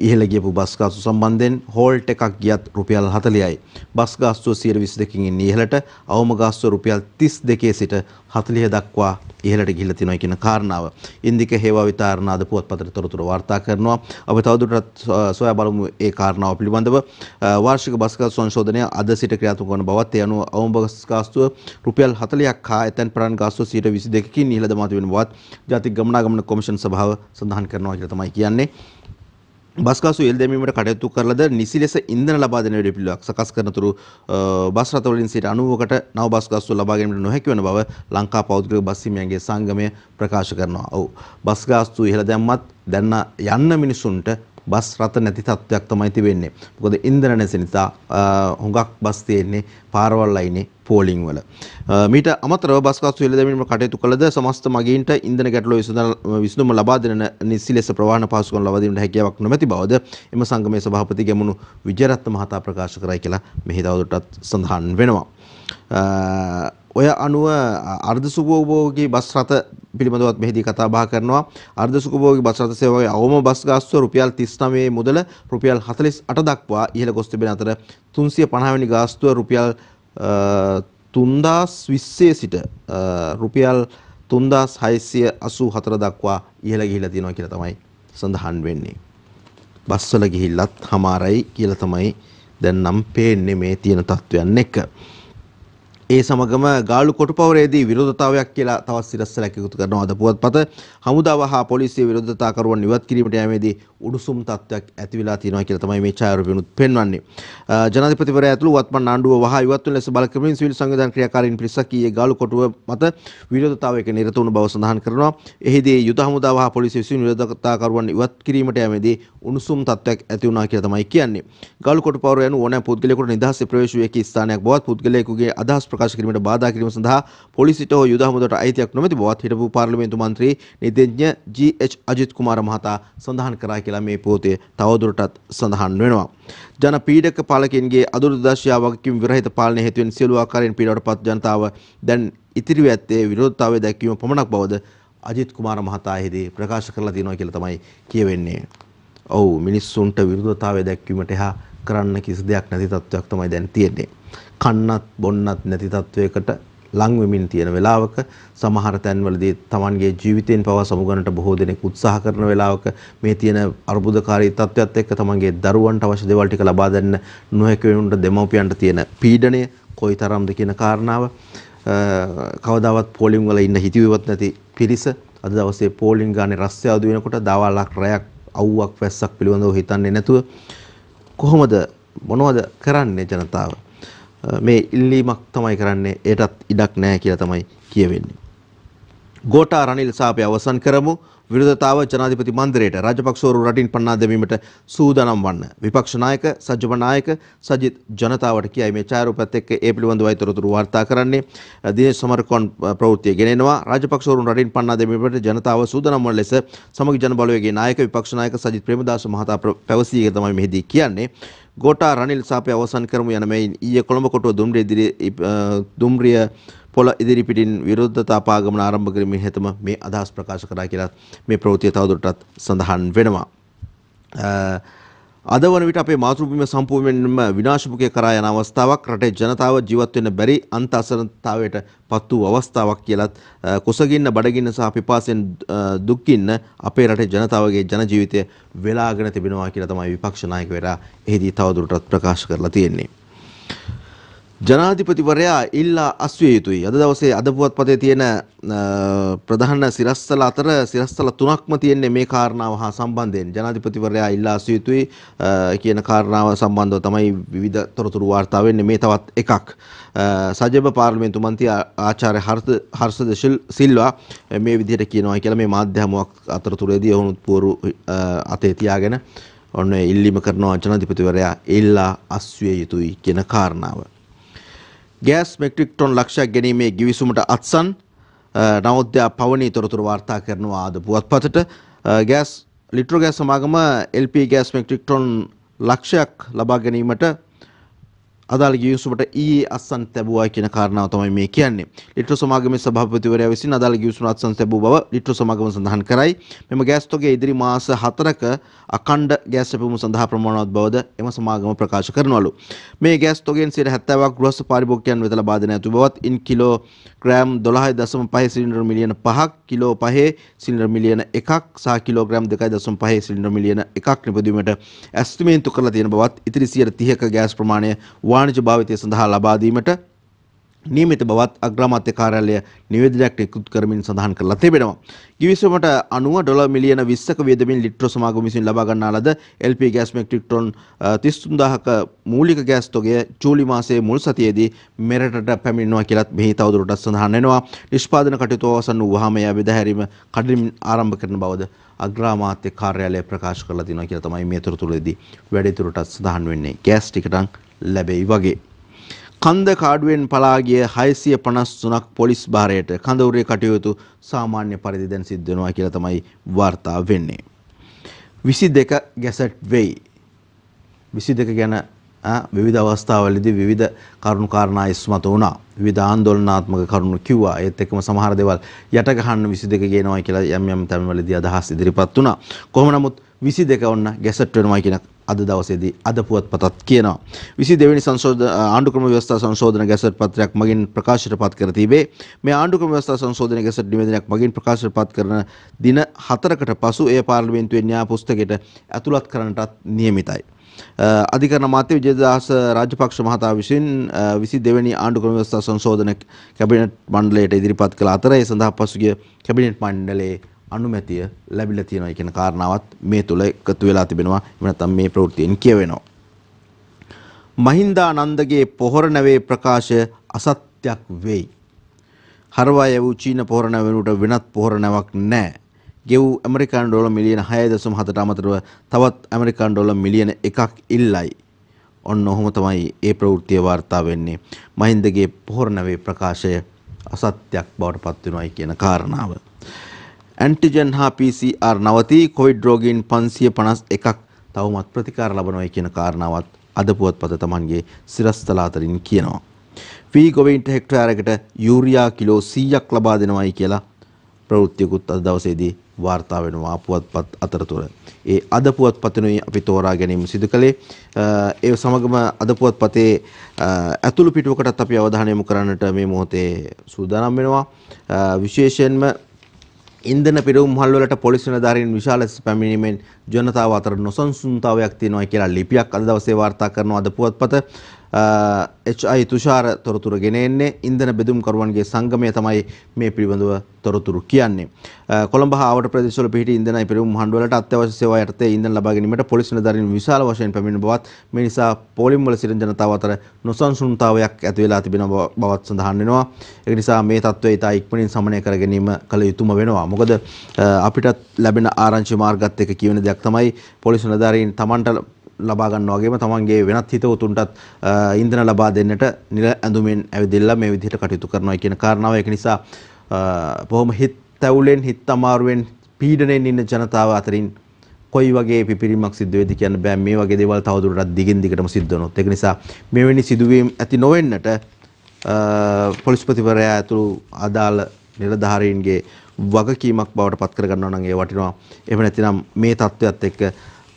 ඉහළ ගියපු බස් ගාස්තු සම්බන්ධයෙන් හෝල්ට් එකක් ගියත් රුපියල් 40යි. බස් ගාස්තුව 22කින් ඉන්නේ ඉහළට, අවම ගාස්තුව රුපියල් 32 සිට 40 දක්වා ඉහළට ගිහිල්ලා තියෙනවා කියන කාරණාව. ඉන්දික හේවා විතරණ අද පුවත්පතට තොරතුරු වාර්තා කරනවා. අපි තවදුරටත් සොයා බලමු ඒ කාරණාව පිළිබඳව. වාර්ෂික බස් ගාස්තු සංශෝධනය අද සිට ක්‍රියාත්මක වන බවත් ඒ අනුව අවම බස් ගාස්තුව රුපියල් 40ක් හා එතෙන් ප්‍රාණ ගාස්තුව 22කින් ඉහළ දමා තිබෙන බවත් ජාතික ගමනාගමන කොමිෂන් සභාව සඳහන් කරනවා කියලා තමයි කියන්නේ. බස් ගාස්තු ඉහළ දැමීමට කටයුතු කරලද නිසි ලෙස ඉන්ධන ලබා දෙන වැඩපිළිවෙලක් සකස් කරනතුරු බස් රථවලින් සිට 90කට නව බස් ගාස්තු ලබා ගැනීමට නොහැකි වන බව ලංකා පෞද්ගලික බස් හිමියන්ගේ සංගමය ප්‍රකාශ කරනවා. ඔව් බස් ගාස්තු ඉහළ දැම්මත් දැන් යන්න මිනිසුන්ට බස් රථ නැති තත්ත්වයක් තමයි තිබෙන්නේ. මොකද ඉන්ධන නැති නිසා හුඟක් බස් තියෙන්නේ පාරවල් අයිනේ පෝලිං වල. මීට අමතරව බස් ගාස්තු ඉහළ දැමීමට කටයුතු කළද සමස්ත මගීන්ට ඉන්ධන ගැටලුව විසඳුම ලබා දෙන නිසි ලෙස ප්‍රවාහන පහසුකම් ලබා දීමට හැකියාවක් නොමැති බවද එම සංගමේ සභාපති ගැමුණු විජයරත්න මහතා ප්‍රකාශ කරයි කියලා මෙහි තවදුරටත් සඳහන් වෙනවා. ඔය අනුව අර්ධ සුඛෝපභෝගී බස් රථ පිළිබඳවත් මෙහිදී කතා බහ කරනවා. අර්ධ සුඛෝපභෝගී බස් රථ සේවාවේ අවම බස් ගාස්තුව රුපියල් 39 මුදල රුපියල් 48 දක්වා ඉහළ ගොස් තිබෙන අතර 350 වෙනි ගාස්තුව රුපියල් 3020 සිට රුපියල් 3684 දක්වා ඉහළ ගිහිලා තියෙනවා කියලා තමයි සඳහන් වෙන්නේ. බස්වල ගිහිල්ලත් හමාරයි කියලා තමයි දැන් නම් පේන්නේ මේ තියෙන තත්ත්වයන් එක්ක. ඒ සමගම ගාලු කොටුපවරේදී විරෝධතාවයක් කියලා තවත් සිරස්තලයක් එකතු කරනවා අද පුවත්පත. හමුදාව හා පොලිසිය විරෝධතාකරුවන් ඉවත් කිරීමට යෑමේදී උණුසුම් තත්ත්වයක් ඇති වෙලා තියෙනවා කියලා තමයි මේ ඡායාරූපෙනුත් පෙන්වන්නේ. ජනාධිපතිවරයා ඇතුළු වත්මන් ආණ්ඩුව වහා ඉවත් වන ලෙස බල කරමින් සිවිල් සංවිධාන ක්‍රියාකාරීන් පිරිසක් ඊයේ ගාලු කොටුව මත විරෝධතාවයක නිරත වුණු බව සඳහන් කරනවා. එහිදී යුද හමුදාව හා පොලිසිය විසින් විරෝධතාකරුවන් ඉවත් කිරීමට යෑමේදී උණුසුම් තත්ත්වයක් ඇති වුණා කියලා තමයි කියන්නේ. ගාලු කොටුපවර යනු ඕනෑම පුද්ගලයෙකුට නිදහසේ ප්‍රවේශ වූ එකී ස්ථානයක් බවත් පුද්ගලයෙකුගේ අදහස් ප්‍රකාශ කිරීමට බාධා කිරීම සඳහා පොලිසියට හෝ යුද හමුදාවට අයිතියක් නොමැති බවත් හිටපු පාර්ලිමේන්තු මන්ත්‍රී නිදෙඥ ජී.එච්. අජිත් කුමාර මහතා සඳහන් කරා කියලා මේ පොතේ තවදුරටත් සඳහන් වෙනවා. ජන පීඩක පාලකයන්ගේ අදුරුදශා වගකීම් විරහිත පාලනය හේතුවෙන් සියලු ආකාරයෙන් පීඩාවටපත් ජනතාව දැන් ඉතිරි ඇත්තේ විරෝධතාවය දැක්වීම පමණක් බවද අජිත් කුමාර මහතා එහිදී ප්‍රකාශ කරලා තියෙනවා කියලා තමයි කියවෙන්නේ. ඔව් මිනිස්සුන්ට විරෝධතාවය දැක්වීමට එහා කරන්න කිසි දෙයක් නැති තත්ත්වයක් තමයි දැන් තියෙන්නේ. කන්නත් බොන්නත් නැති තත්වයකට ලං වෙමින් තියෙන වෙලාවක සමහර තැන්වලදී Tamanගේ ජීවිතයෙන් පවා සමුගන්නට බොහෝ දෙනෙක් උත්සාහ කරන වෙලාවක මේ තියෙන අර්බුදකාරී තත්ත්වයක් එක්ක Tamanගේ දරුවන්ට අවශ්‍ය දේවල් ටික ලබා දෙන්න නොහැකි වෙනුන්ට දෙමව්පියන්ට තියෙන පීඩනය කොයිතරම්ද කියන කාරණාව කවදාවත් පෝලිම් වල ඉන්න හිතුවේවත් නැති පිරිස අද දවසේ පෝලිම් ගානේ රස්තියාදු වෙනකොට දවල්ක් රැයක් අවුවක් වැස්සක් පිළිබඳව හිතන්නේ නැතුව කොහොමද මොනවද කරන්නේ ජනතාව මේ ඉල්ලීමක් තමයි කරන්නේ ඒටත් ඉඩක් නැහැ කියලා තමයි කියවෙන්නේ. ගෝඨා රනිල් සාපය අවසන් කරමු. විරෝධතාව ජනාධිපති මන්දිරයට රාජපක්ෂවරු රටින් පන්නා දැමීමට සූදානම් වන්න. විපක්ෂ නායක සජ්ජම නායක සජිත් ජනතාවට කියයි මේ ඡායාරූපත් එක්ක ඒ පිළිබඳව අයිතරතුරු වාර්තා කරන්නේ. දිනේෂ් සමරකෝන් ප්‍රවෘත්තිය ගෙනෙනවා. රාජපක්ෂවරුන් රටින් පන්නා දැමීමට ජනතාව සූදානම් වන ලෙස සමගි ජන බලවේගයේ නායක විපක්ෂ නායක සජිත් ප්‍රේමදාස මහතා පැවසී තමයි මෙහිදී කියන්නේ. ගෝඨා රනිල් සාපය අවසන් කරමු යන මෙයින් ඊයේ කොළඹ කොටුව දුම්රිය පොළ ඉදිරිපිටින් විරෝධතා පාගමන ආරම්භ කිරීමෙන් හෙතම මේ අදහස් ප්‍රකාශ කරා කියලා මේ ප්‍රවෘත්තිය තවදුරටත් සඳහන් වෙනවා. අද වන විට අපේ මාතෘභූමිය සම්පූර්ණයෙන්ම විනාශමුඛය කරා යන අවස්ථාවක් රටේ ජනතාව ජීවත් වෙන්න බැරි අන්ත අසරණතාවයට පත් වූ අවස්ථාවක් කියලත් කුසගින්න බඩගින්න සහ පිපාසයෙන් දුක්ගින්න අපේ රටේ ජනතාවගේ ජන ජීවිතය වෙලාගෙන තිබෙනවා කියලා තමයි විපක්ෂ නායකවරයා එහිදී තවදුරටත් ප්‍රකාශ කරලා තියෙන්නේ. ජනාධිපතිවරයා ඉල්ලා අස්විය යුතුයි. අද දවසේ අද පුවත්පතේ තියෙන ප්‍රධාන සිරස්තල අතර සිරස්තල තුනක්ම තියෙන්නේ මේ කාරණාව හා සම්බන්ධයෙන්. ජනාධිපතිවරයා ඉල්ලා අස්විය යුතුයි කියන කාරණාව සම්බන්ධව තමයි විවිධ තොරතුරු වාර්තා වෙන්නේ. මේ තවත් එකක්. සජීව පාර්ලිමේන්තු මන්ත්‍රී ආචාර්ය හර්ෂද සිල්වා මේ විදිහට කියනවා කියලා මේ මාධ්‍ය හමුවක් අතරතුරේදී ඔවුන් පුවරු අතේ තියාගෙන ඔන්න ඉල්ලීම කරනවා ජනාධිපතිවරයා ඉල්ලා අස්විය යුතුයි කියන කාරණාව. ගෑස් මෙට්‍රික් ටොන් ලක්ෂයක් ගැනීමේ ගිවිසුමට අත්සන් නවෝදයා පවනී තොරතුරු වාර්තා කරනවා අද පුවත්පතට. ගෑස් ලිට්‍රෝ ගෑස් සමාගම LP ගෑස් මෙට්‍රික් ටොන් ලක්ෂයක් ලබා ගැනීමට අදාළ ගිවිසුමට ඊයේ අත්සන් ලැබුවා කියන කාරණාව තමයි මේ කියන්නේ. ලිට්‍රෝ සමාගමේ සභාපතිවරයා විසින් අදාළ ගිවිසුම අත්සන් ලැබුව බව ලිට්‍රෝ සමාගම සඳහන් කරයි. මෙම ගෑස් තොගය ඉදිරි මාස 4ක අඛණ්ඩ ගෑස් ලැබීම සඳහා ප්‍රමාණවත් බවද එම සමාගම ප්‍රකාශ කරනවලු. මේ ගෑස් තොගයෙන් 70%ක් ගෘහස්ථ පාරිභෝගිකයන් වෙත ලබා දෙන ඇති බවත් ඉන් කිලෝග්‍රෑම් 12.5 සිලින්ඩර් මිලියන 5ක් කිලෝ 5 සිලින්ඩර් මිලියන 1ක් සහ කිලෝග්‍රෑම් 2.5 සිලින්ඩර් මිලියන 1ක් නිපදවීමට ඇස්ටිමේට් කරලා තියෙන බවත් ඉතිරි 30%ක ගෑස් ප්‍රමාණය වාණිජ්‍ය භාවිතය සඳහා ලබා දීමට නියමිත බවත් අග්‍රාමාත්‍ය කාර්යාලය නිවේදනයක් නිකුත් කරමින් සඳහන් කරලා තිබෙනවා. ගිවිසුමට අනුව ඩොලර් මිලියන 20ක වියදමින් ලිට්‍රෝ සමාගම විසින් ලබා ගන්නා ලද LP ගෑස් මෙට්‍රික් ටොන් 33000ක මූලික ගෑස් තොගය ජූලි මාසයේ මුල් සතියේදී මෙරටට පැමිණෙනවා කියලත් මෙහි තවදුරටත් සඳහන් වෙනවා. නිෂ්පාදන කටයුතු අවසන් වූවාම එය බෙදාහැරීම කඩින් ආරම්භ කරන බවද අග්‍රාමාත්‍ය කාර්යාලය ප්‍රකාශ කරලා තියෙනවා කියලා තමයි මේ තොරතුරුවේදී වැඩිදුරටත් සඳහන් වෙන්නේ. ගෑස් ටිකටන් ලැබෙයි වගේ. කන්ද කාඩුවෙන් පලා ගිය 653ක් පොලිස් භාරයට කඳවුරේ කටයුතු සාමාන්‍ය පරිදි දැන් සිද්ධ වෙනවා කියලා තමයි වාර්තා වෙන්නේ. 22 ගැසට් වෙයි. 22 ගැන විවිධ අවස්ථාවලදී විවිධ කරුණු කාරණා ඉස්මතු වුණා. විවිධ ආందోලනාත්මක කරුණු කිව්වා. ඒත් එක්කම සමහර දේවල් යට ගහන්න 22 ගේනවා කියලා යම් තැන්වලදී අදහස් ඉදිරිපත් වුණා. කොහොම නමුත් 22 වුණ ගැසට් වෙනවා කියන අද දවසේදී අද පුවත්පතත් කියනවා. 22 වෙනි ආණ්ඩුක්‍රම ව්‍යවස්ථා සංශෝධන ගැසට් පත්‍රයක් මගින් ප්‍රකාශයට පත් කර තිබේ. මේ ආණ්ඩුක්‍රම ව්‍යවස්ථා සංශෝධන ගැසට් නිවේදනයක් මගින් ප්‍රකාශයට පත් කරන දින 4කට පසු එය පාර්ලිමේන්තුවේ න්‍යාය පුස්තකයට ඇතුළත් කරන්නටත් නියමිතයි. අධිකරණ අමාත්‍ය විජේදාස රාජපක්ෂ මහතා විසින් 22 වෙනි ආණ්ඩුක්‍රම ව්‍යවස්ථා සංශෝධන කැබිනට් මණ්ඩලයට ඉදිරිපත් කළ අතර ඒ සඳහා පසුගිය කැබිනට් මණ්ඩලයේ අනුමැතිය ලැබිලා තියෙනවා කියන කාරණාවත් මේ තුල එකතු වෙලා තිබෙනවා. එහෙම නැත්නම් මේ ප්‍රවෘත්තියෙන් කියවෙනවා. මහින්දානන්දගේ පොහොර නැවේ ප්‍රකාශය අසත්‍යක් වෙයි. හරවාය වූ චීන පොහොර නැවෙනුට වෙනත් පොහොර නැවක් නැහැ. ගෙව් ඇමරිකානු ඩොලර් මිලියන 6.7ට අමතරව තවත් ඇමරිකානු ඩොලර් මිලියන 1ක් ඉල්ලයි. ඔන්න ඔහොම තමයි ඒ ප්‍රවෘත්තිය වාර්තා වෙන්නේ. මහින්දගේ පොහොර නැවේ ප්‍රකාශය අසත්‍යක් බවට පත් වෙනවායි කියන කාරණාව. ඇන්ටිජන් හා PCR නවතී කොවිඩ් රෝගීන් 551ක් තවමත් ප්‍රතිකාර ලබනවා කියන කාරණාවත් අද පුවත්පත තමන්ගේ සිරස්තල අතරින් කියනවා. වී ගොවීන්ට හෙක්ටයාරයකට යූරියා කිලෝ 100ක් ලබා දෙනවායි කියලා ප්‍රවෘත්තියකුත් අද දවසේදී වාර්තා වෙනවා පුවත්පත් අතරතුර. ඒ අද පුවත්පතිනුයි අපි තෝරා ගැනීම සිදු කළේ. ඒ සමගම අද පුවත්පතේ ඇතුළු පිටුවකටත් අපි අවධානය යොමු කරන්නට මේ මොහොතේ සූදානම් වෙනවා. විශේෂයෙන්ම ඉන්ධන පිරවුම්හල් වලට පොලිස් නිලධාරීන් විශාල ලෙස පැමිණීමෙන් ජනතාව අතර නොසන්සුන්තාවයක් තියෙනවා කියලා ලිපියක් අද දවසේ වාර්තා කරනවා අද පුවත්පත. HI තුෂාර තොරතුරු ගෙන එන්නේ ඉන්ධන බෙදුම්කරුවන්ගේ සංගමය තමයි මේ පිළිබඳව තොරතුරු කියන්නේ. කොළඹ හා ආවට ප්‍රදේශවල පිහිටි ඉන්ධන පිරවුම් හඬවලට අත්‍යවශ්‍ය සේවා යටතේ ඉන්ධන ලබා ගැනීමට පොලිස් නිලධාරීන් විශාල වශයෙන් පැමිණෙන බවත් මේ නිසා පොලිම් වල සිටින ජනතාව අතර නොසන්සුන්තාවයක් ඇති වෙලා තිබෙන බවත් සඳහන් වෙනවා. ඒ නිසා මේ තත්ත්වය ඉතා ඉක්මනින් සමනය කර ගැනීම කළ යුතුම වෙනවා. මොකද අපිටත් ලැබෙන ආරංචි මාර්ගත් එක්ක කියවෙන දෙයක් තමයි පොලිස් නිලධාරීන් Tamanට ලබා ගන්නවා වගේම තමන්ගේ වෙනත් හිතවතුන්ටත් ඉන්ධන ලබා දෙන්නට නිල ඇඳුමින් ඇවිදilla මේ විදිහට කටයුතු කරනවා කියන කාරණාව. ඒක නිසා බොහොම හිත තැවුලෙන් හිත අමාරුවෙන් පීඩණයෙන් ඉන්න ජනතාව අතරින් කොයි වගේ පිපිරීමක් සිද්ධ වෙයිද කියන්න බෑ. මේ වගේ දේවල් තවදුරටත් දිගින් දිගටම සිද්ධ වෙනොත් ඒක නිසා මෙවැනි සිදුවීම් ඇති නොවෙන්නට පොලිස්පතිවරයා ඇතුළු අදාළ නිලධාරීන්ගේ වගකීමක් බවට පත් කර ගන්නවා නම් ඒ වටිනවා. එහෙම නැතිනම් මේ තත්ත්වයට එක්ක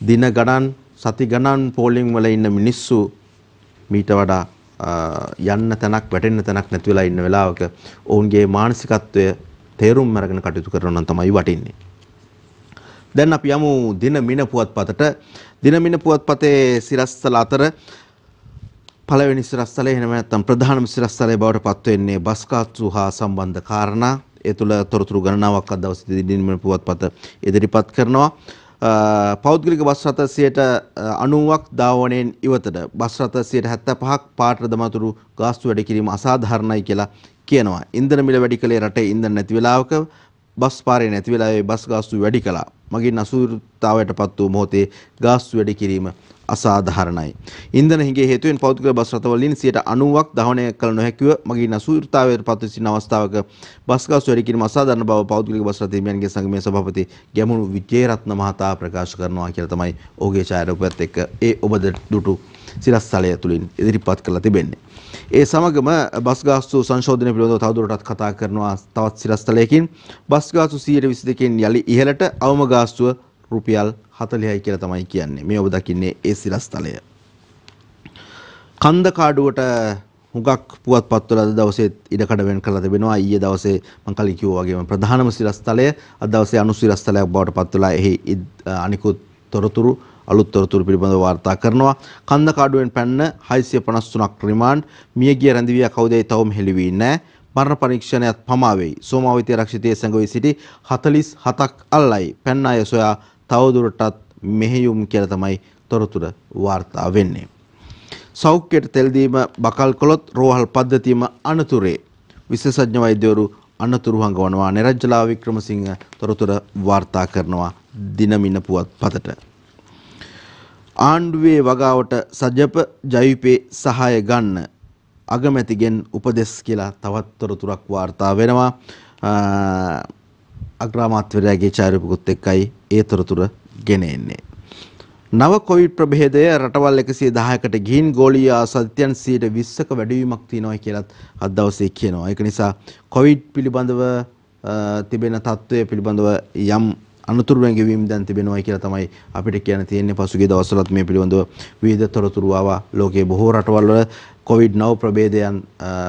දින ගණන් සති ගණන් පෝලිං වල ඉන්න මිනිස්සු මීට වඩා යන්න තැනක් වැටෙන්න තැනක් නැති වෙලා ඉන්න වෙලාවක ඔවුන්ගේ මානසිකත්වය තේරුම් අරගෙන කටයුතු කරනවා නම් තමයි වටින්නේ. දැන් අපි යමු දිනමින පුවත්පතට. දිනමින පුවත්පතේ සිරස්තල අතර පළවෙනි සිරස්තලේ එහෙම නැත්නම් ප්‍රධානම සිරස්තලේ බවට පත් වෙන්නේ බස් කාත්තු හා සම්බන්ධ කාරණා. ඒ තුළ තොරතුරු ගණනාවක් අද දවසේ දිනමින පුවත්පත ඉදිරිපත් කරනවා. පෞද්ගලික බස් රථ 90ක් ධාවනයෙන් ඉවතට බස් රථ 75ක් පාට දමතුරු ගාස්තු වැඩි කිරීම අසාධාරණයි කියලා කියනවා. ඉන්ධන මිල වැඩි කලේ රටේ ඉන්ධන නැති වෙලාවක බස් පාරේ නැති වෙලාවේ බස් ගාස්තු වැඩි කළා. මගින් අසුරුතාවයටපත් වූ මොහොතේ ගාස්තු වැඩි කිරීම අසාධාරණයි. ඉන්ධන හිඟේ හේතුවෙන් පෞද්ගලික බස් රථවලින් 90ක් ධාවනය කළ නොහැකිව මගින් අසුරුතාවයටපත් වී සිටින අවස්ථාවක බස් ගාස්තු වැඩි කිරීම අසාධාරණ බව පෞද්ගලික බස් රථ හිමියන්ගේ සංගමයේ සභාපති ගැමුණු විජේරත්න මහතා ප්‍රකාශ කරනවා කියලා තමයි ඔහුගේ ඡායාරූපයත් එක්ක ඒ ඔබ දුටු සිරස්තලය තුලින් ඉදිරිපත් කරලා තිබෙන්නේ. ඒ සමගම බස් ගාස්තු සංශෝධනය පිළිබඳව තවදුරටත් කතා කරනවා තවත් සිරස්තලයකින්. බස් ගාස්තු 122කින් යලි ඉහළට අවම ගාස්තුව රුපියල් 40යි කියලා තමයි කියන්නේ. මේ ඔබ දකින්නේ ඒ සිරස්තලය. කන්ද කාඩුවට හුඟක් පුවත්පත්වල අද දවසේ ඉඩකඩ වෙන් කරලා තිබෙනවා. ඊයේ දවසේ මම කලින් කිව්වා වගේම ප්‍රධානම සිරස්තලය අද දවසේ අනු සිරස්තලයක් බවට පත් වෙලා එහි අනිකුත් තොරතුරු අලුත් තොරතුරු පිළිබඳව වාර්තා කරනවා. කන්ද කාඩුවෙන් පැන්න 653ක් රිමාන්ඩ්. මියගිය රැඳවියා කවුදයි තවම හෙළි වී නැහැ. මරණ පරීක්ෂණයත් පමා වෙයි. සෝමාවතී ආරක්ෂිතයේ සංගොවී සිටි 47ක් අල්ලයි. පැන්න අය සොයා තවදුරටත් මෙහෙයුම් කියලා තමයි තොරතුර වාර්තා වෙන්නේ. සෞඛ්‍යයට තෙල් දීම බකල් කළොත් රෝහල් පද්ධතියම අනතුරේ. විශේෂඥ වෛද්‍යවරු අනතුරු හංගවනවා. නිරංජලා වික්‍රමසිංහ තොරතුර වාර්තා කරනවා දිනමින පුවත්පතට. ආණ්ඩුවේ වගාවට සජප ජවිපේ සහාය ගන්න අගමැතිගෙන් උපදෙස් කියලා තවත් තොරතුරක් වාර්තා වෙනවා. අග්‍රාමාත්‍යවරයාගේ ඡායාරූපකුත් එක්කයි ඒ තොරතුර ගෙන එන්නේ. නව කොවිඩ් ප්‍රභේදය රටවල් 110කට ගිහින් ගෝලීය ආසාදිතයන් 20%ක වැඩිවීමක් තියෙනවා කියලාත් අද දවසේ කියනවා. ඒක නිසා කොවිඩ් පිළිබඳව තිබෙන තත්ත්වය පිළිබඳව යම් අනුතුරුවෙන් ගෙවීම දැන් තිබෙනවා කියලා තමයි අපිට කියන්න තියෙන්නේ. පසුගිය දවස්වලත් මේ පිළිබඳව විවිධ තොරතුරු ආවා. ලෝකයේ බොහෝ රටවල් වල කොවිඩ් 9 ප්‍රභේදයන්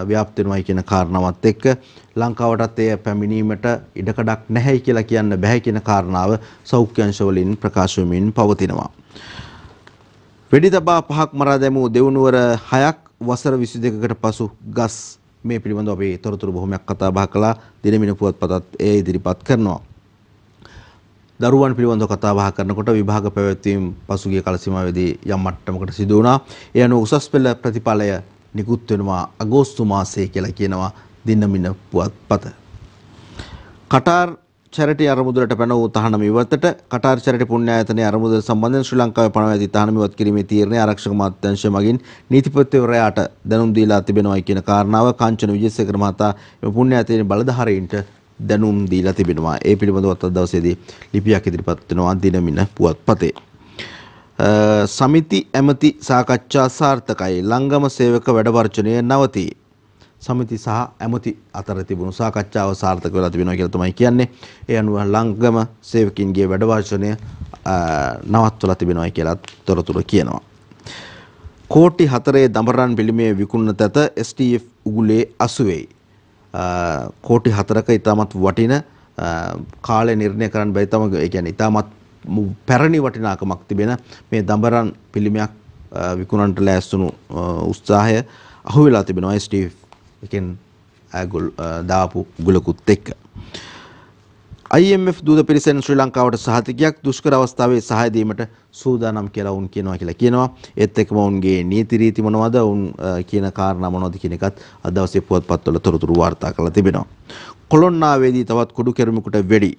ව්‍යාප්ත වෙනවා කියන කාරණාවත් එක්ක ලංකාවටත් එය පැමිණීමට ඉඩකඩක් නැහැ කියලා කියන්න බෑ කියන කාරණාව සෞඛ්‍ය අංශ වලින් ප්‍රකාශ වෙමින් පවතිනවා. වෙඩි තබා 5ක් මරා දැමූ දෙව්නුවර 6ක් වසර 22කට පසු ගස්. මේ පිළිබඳව අපි තොරතුරු බොහොමයක් කතා බහ කළා. දිනමින පුවත්පතත් ඒ ඉදිරිපත් කරනවා. දරුවන් පිළිබඳව කතා බහ කරනකොට විභාග පැවැත්වීම පසුගිය කාල සීමාවේදී යම් මට්ටමකට සිදු වුණා. ඒ අනුව උසස් පෙළ ප්‍රතිඵලය නිකුත් වෙනවා අගෝස්තු මාසයේ කියලා කියනවා දිනමින පුවත්පත. කටාර් චැරිටි අරමුදලට පැන වූ තහනම ඉවතට කටාර් චැරිටි පුණ්‍ය ආයතනයේ අරමුදල සම්බන්ධයෙන් ශ්‍රී ලංකාවේ පනවා ඇති තහනම ඉවත් කිරීමේ තීරණය ආරක්ෂක අමාත්‍යාංශය මගින් නීතිපතිවරයාට දැනුම් දීලා තිබෙනවායි කියන කාරණාව කාංචන විජේසේකර මහතා එම පුණ්‍ය ආයතනයේ බලධාරීන්ට දැනුම් දීලා තිබෙනවා. ඒ පිළිබඳව අද දවසේදී ලිපියක් ඉදිරිපත් වෙනවා දිනමින පුවත්පතේ. සමිති ඇමති සාකච්ඡා සාර්ථකයි. ලංගම සේවක වැඩ වර්ජනය නවතී. සමිති සහ ඇමති අතර තිබුණු සාකච්ඡාව සාර්ථක වෙලා තිබෙනවා කියලා තමයි කියන්නේ. ඒ අනුව ලංගම සේවකින්ගේ වැඩ වාර්ෂණය නවත්වලා තිබෙනවා කියලා තොරතුරු කියනවා. කෝටි 4 දඹරන් පිළිමේ විකුණන තැත STF උගුලේ අසුවේයි. කෝටි 4ක ඉතාමත් වටින කාලය නිර්ණය කරන්න බැරි තම ඒ කියන්නේ ඉතාමත් පැරණි වටිනාකමක් තිබෙන මේ දඹරන් පිළිමයක් විකුණන්නට ලෑස්තුණු උත්සාහය අහු වෙලා තිබෙනවා STF එකෙන් දාපු ගුලකුත් එක්ක. IMF දූත පිරිසෙන් ශ්‍රී ලංකාවට සහතිකයක් දුෂ්කර අවස්ථාවේ සහාය දීමට සූදානම් කියලා වුන් කියනවා. ඒත් එක්කම වුන්ගේ නීති රීති මොනවද වුන් කියන කාරණා මොනවද කියන එකත් අද දවසේ පුවත්පත්වල තොරතුරු වාර්තා කරලා තිබෙනවා. කොළොන්නාවේදී තවත් කුඩු කෙරුමකට වෙඩි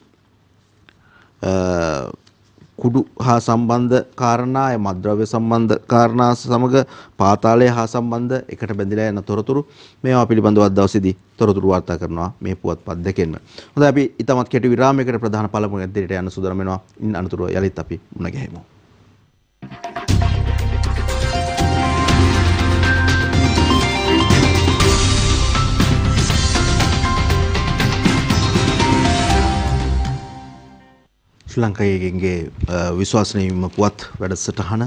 කුඩු හා සම්බන්ධ කාරණා මද්ද්‍රව්‍ය සම්බන්ධ කාරණා සමග පාතාලය හා සම්බන්ධ එකට බැඳිලා යන තොරතුරු මේවා පිළිබඳව අද දවසේදී තොරතුරු වාර්තා කරනවා මේ පුවත්පත් දෙකෙන්ම. හොඳයි අපි ඊටමත් කෙටි විරාමයකට ප්‍රධාන පළමු ඇද්දේට යන සූදානම් වෙනවා. ඉන් අනතුරුව යලිත් අපි මුණ ගැහෙමු. ශ්‍රී ලංකාවේ විශ්වාසනීයම පුවත් වැඩසටහන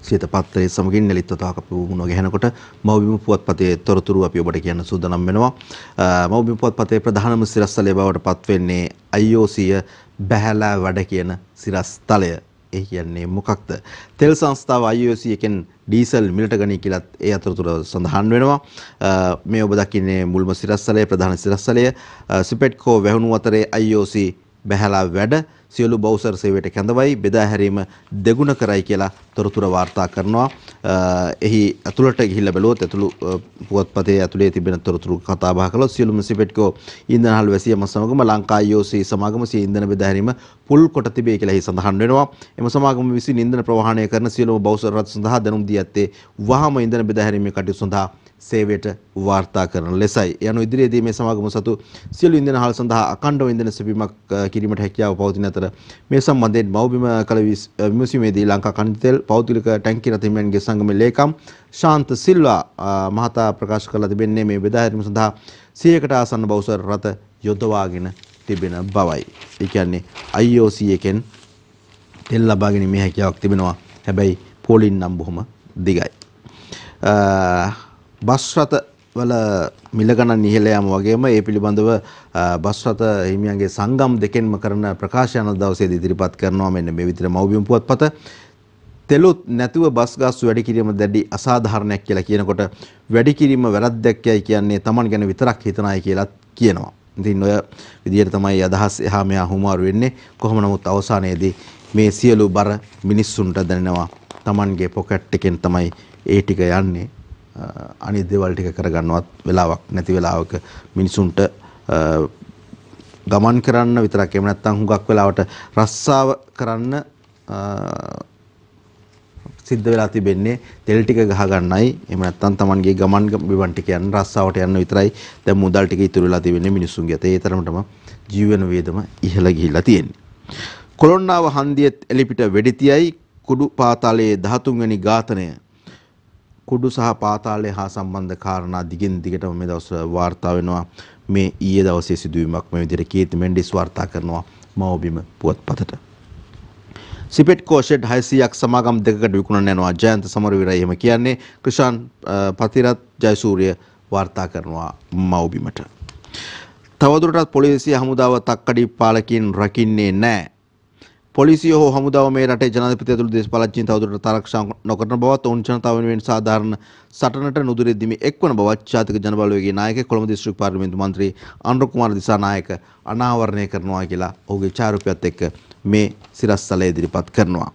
සියත පත්තරේ සමගින් නැලිත්වතාවක පුහුණුව ගැහෙනකොට මව්බිම පුවත්පතේ තොරතුරු අපි ඔබට කියන්න සූදානම් වෙනවා. මව්බිම පුවත්පතේ ප්‍රධානම සිරස්තලය බවට පත් වෙන්නේ IOC බැහැලා වැඩ කියන සිරස්තලය. ඒ කියන්නේ මොකක්ද? තෙල් සංස්ථාව IOC එකෙන් ඩීසල් මිලට ගනී කියලත් ඒ අතරතුර සඳහන් වෙනවා. මේ ඔබ දකින්නේ මුල්ම සිරස්තලය ප්‍රධාන සිරස්තලය. සිපෙට්කෝ වැහුණු අතරේ IOC බැහැලා වැඩ සියලු බෞසර් සේවයට කැඳවයි බෙදා හැරීම දෙගුණ කරයි කියලා තොරතුරු වාර්තා කරනවා. එහි ඇතුළට ගිහිල්ලා බැලුවොත් ඇතුළු පුවත්පතේ ඇතුලේ තිබෙන තොරතුරු කතා බහ කළොත් සියලුම සිපෙට්කෝ ඉන්ධනහල් වැසියම සමගම ලංකා IOC සමාගම සිය ඉන්ධන බෙදා හැරීම පුල් කොට තිබේ කියලා එහි සඳහන් වෙනවා. එම සමාගම විසින් ඉන්ධන ප්‍රවාහනය කරන සියලුම බෞසර් රථ සඳහා දැනුම් දී ඇත්තේ වහම ඉන්ධන බෙදා හැරීමේ කටයුතු සඳහා සේවයට වාර්තා කරන ලෙසයි. යනු ඉදිරියේදී මේ සමාගම සතු සියලු ඉන්ධනහල් සඳහා අඛණ්ඩව ඉන්ධන සෙවීමක් කිරීමට හැකියාව පවතින අතර මේ සම්බන්ධයෙන් මව්බිම කළ විමසීමේදී ලංකා කනිජ තෙල් පෞද්ගලික ටැංකිය රථ හිමියන්ගේ සංගමේ ලේකම් ශාන්ත සිල්වා මහතා ප්‍රකාශ කළ තිබෙන්නේ මේ බෙදා හැරීම සඳහා 100කට ආසන්න බෞසර් රථ යොදවාගෙන තිබෙන බවයි. ඒ කියන්නේ IOC එකෙන් තෙල් ලබා ගැනීමේ හැකියාවක් තිබෙනවා. හැබැයි පොලින් නම් බොහොම දිගයි. බස් රථ වල මිල ගණන් ඉහළ යාම වගේම ඒ පිළිබඳව බස් රථ හිමියන්ගේ සංගම් දෙකෙන්ම කරන ප්‍රකාශයන දවසේදී ඉදිරිපත් කරනවා මෙන්න මේ විදිහට මව්බිම පුවත්පත. තෙලුත් නැතුව බස් ගාස්තු වැඩි කිරීම දැඩි අසාධාරණයක් කියලා කියනකොට වැඩි කිරීම වැරද්දක් යයි කියන්නේ Taman ගැන විතරක් හිතනයි කියලාත් කියනවා. ඉතින් ඔය විදිහට තමයි අදහස් එහා මෙහා හුමාරු වෙන්නේ. කොහොම නමුත් අවසානයේදී මේ සියලු බර මිනිස්සුන්ට දැනෙනවා. Tamanගේ පොකට් එකෙන් තමයි ඒ ටික යන්නේ. අනිත් දේවල් ටික කරගන්නවත් වෙලාවක් නැති වෙලාවක මිනිසුන්ට ගමන් කරන්න විතරක් එහෙම නැත්නම් හුඟක් වෙලාවට රස්සාව කරන්න සිද්ධ වෙලා තිබෙන්නේ තෙල් ටික ගහ ගන්නයි එහෙම නැත්නම් Tamanගේ ගමන් බිමන් ටික යන රස්සාවට යන්න විතරයි දැන් මුදල් ටික ඉතුරු වෙලා තිබෙන්නේ මිනිසුන්ගේ අතේ. ඒ තරමටම ජීවන වේදම ඉහළ ගිහිල්ලා තියෙන්නේ. කොළොන්නාව හන්දියේ එලිපිට වෙඩි තියයි කුඩු පාතාලයේ 13 වෙනි ඝාතනය. කුඩු සහ පාතාලය හා සම්බන්ධ කාරණා දිගින් දිගටම මේ දවස්වල වාර්තා වෙනවා. මේ ඊයේ දවසේ සිදුවීමක් මේ විදිහට කීර්ති මෙන්ඩිස් වාර්තා කරනවා මව්බිම පුවත්පතට. සිපෙට්කෝ ෂෙඩ් 600ක් සමාගම් දෙකකට විකුණන්න යනවා. ජයන්ත සමරවීරයි එහෙම කියන්නේ. ක්‍රිෂාන් පතිරත් ජයසූරිය වාර්තා කරනවා මව්බිමට. තවදුරටත් පොලිසිය හමුදාව තක්කඩි පාලකින් රකින්නේ නැහැ. පොලිසිය හෝ හමුදාව මේ රටේ ජනාධිපති ඇතුළු දේශපාලකයන් තවදුරටත් ආරක්ෂා නොකරන බවත් ඔවුන් ජනතාව වෙනුවෙන් සාධාරණ සටනට නුදුරෙද්දී එක්වන බවත් ජාතික ජනබලවේගයේ නායක කොළඹ දිස්ත්‍රික් පාර්ලිමේන්තු මන්ත්‍රී අනුර කුමාර දිසානායක අනාවරණය කරනවා කියලා ඔහුගේ ඡායාරූපයත් එක්ක මේ සිරස්තලය ඉදිරිපත් කරනවා.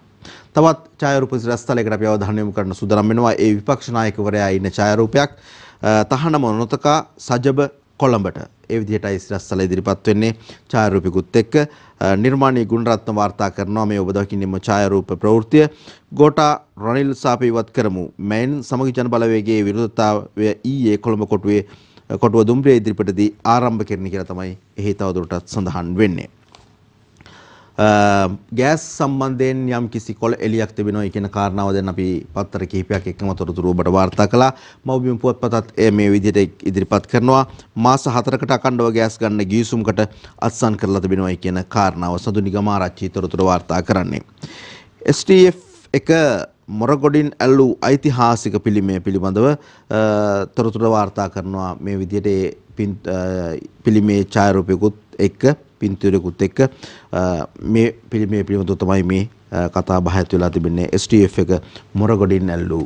තවත් ඡායාරූප සිරස්තලයකට අපි අවධානය යොමු කරන්න සූදානම් වෙනවා. ඒ විපක්ෂ නායකවරයා ඉන්න ඡායාරූපයක් තහනම නොතකා සජබ කොළඹට ඒ විදිහටයි සිරස්තල ඉදිරිපත් වෙන්නේ ඡායාරූපිකුත් එක්ක. නිර්මාණී ගුණරත්න වාර්තා කරනවා මේ ඔබ දකින්නේම ඡායාරූප ප්‍රවෘත්තිය. ගෝඨා රනිල් සාපේ ඉවත් කරමු. මෙයින් සමගි ජන බලවේගයේ විරෝධතාවය ඊයේ කොළඹ කොටුව දුම්රිය ඉදිරිපතදී ආරම්භ කෙරෙන කියලා තමයි එහි තවදුරටත් සඳහන් වෙන්නේ. ගෑස් සම්බන්ධයෙන් යම් කිසි කොළ එළියක් තිබෙනවා කියන කාරණාව දැන් අපි පත්තර කිහිපයක් එක්කම තොරතුරු ඔබට වාර්තා කළා. මව්බිම පුවත්පතත් මේ විදිහට ඉදිරිපත් කරනවා. මාස 4කට අඛණ්ඩව ගෑස් ගන්න ගිවිසුමකට අත්සන් කරලා තිබෙනවා කියන කාරණාව සඳු නිගම ආරච්චි තොරතුරු වාර්තා කරන්නේ. STF එක මොරගොඩින් ඇල්ලූ ඓතිහාසික පිළිමය පිළිබඳව තොරතුරු වාර්තා කරනවා. මේ විදිහට පිළිමේ ඡායාරූපයකුත් එක්ක පින්තූරයකුත් එක්ක මේ පිළිමය පිළිබඳව තමයි මේ කතා බහ ඇති වෙලා තිබෙන්නේ. STF එක මොරගොඩින් ඇල්ලූ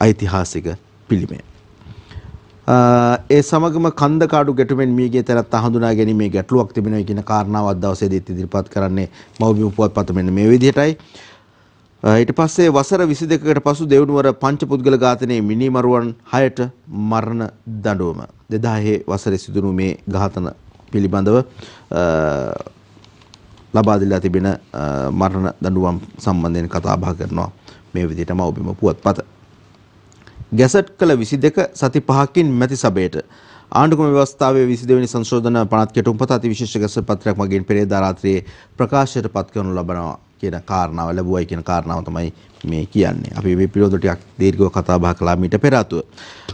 ඓතිහාසික පිළිමය. ඒ සමගම කන්දකාඩු ගැටුමෙන් මියගිය තැනැත්තා හඳුනා ගැනීමේ ගැටලුවක් තිබෙනවා කියන කාරණාව අද දවසේදීත් ඉදිරිපත් කරන්නේ මව්බිම පුවත්පත මෙන්න මේ විදිහටයි. ඊට පස්සේ වසර 22කට පසු දෙවනුවර පංචපුද්ගල ඝාතනයේ මිනිමරුවන් 6ට මරණ දඬුවම 2000 වසරේ සිදුණු මේ ඝාතන පිළිබඳව ලබා දීලා තිබෙන මරණ දඬුවම් සම්බන්ධයෙන් කතා බහ කරනවා මේ විදිහට මව්බිම පුවත්පත. ගැසට් කළ 22 සති 5කින් මැති සභයට ආණ්ඩුක්‍රම ව්‍යවස්ථාවේ 22 වෙනි සංශෝධන පනත් කෙටුම්පත අතිවිශේෂ ගැසට් පත්‍රයක් මගින් පෙරේදා රාත්‍රියේ ප්‍රකාශයට පත් කරනු ලබනවා කියන කාරණාව ලැබුවයි කියන කාරණාව තමයි මේ කියන්නේ. අපි මේ පිළිවෙල ටිකක් දීර්ඝව කතා බහ කළා මීට පෙර ආතුව.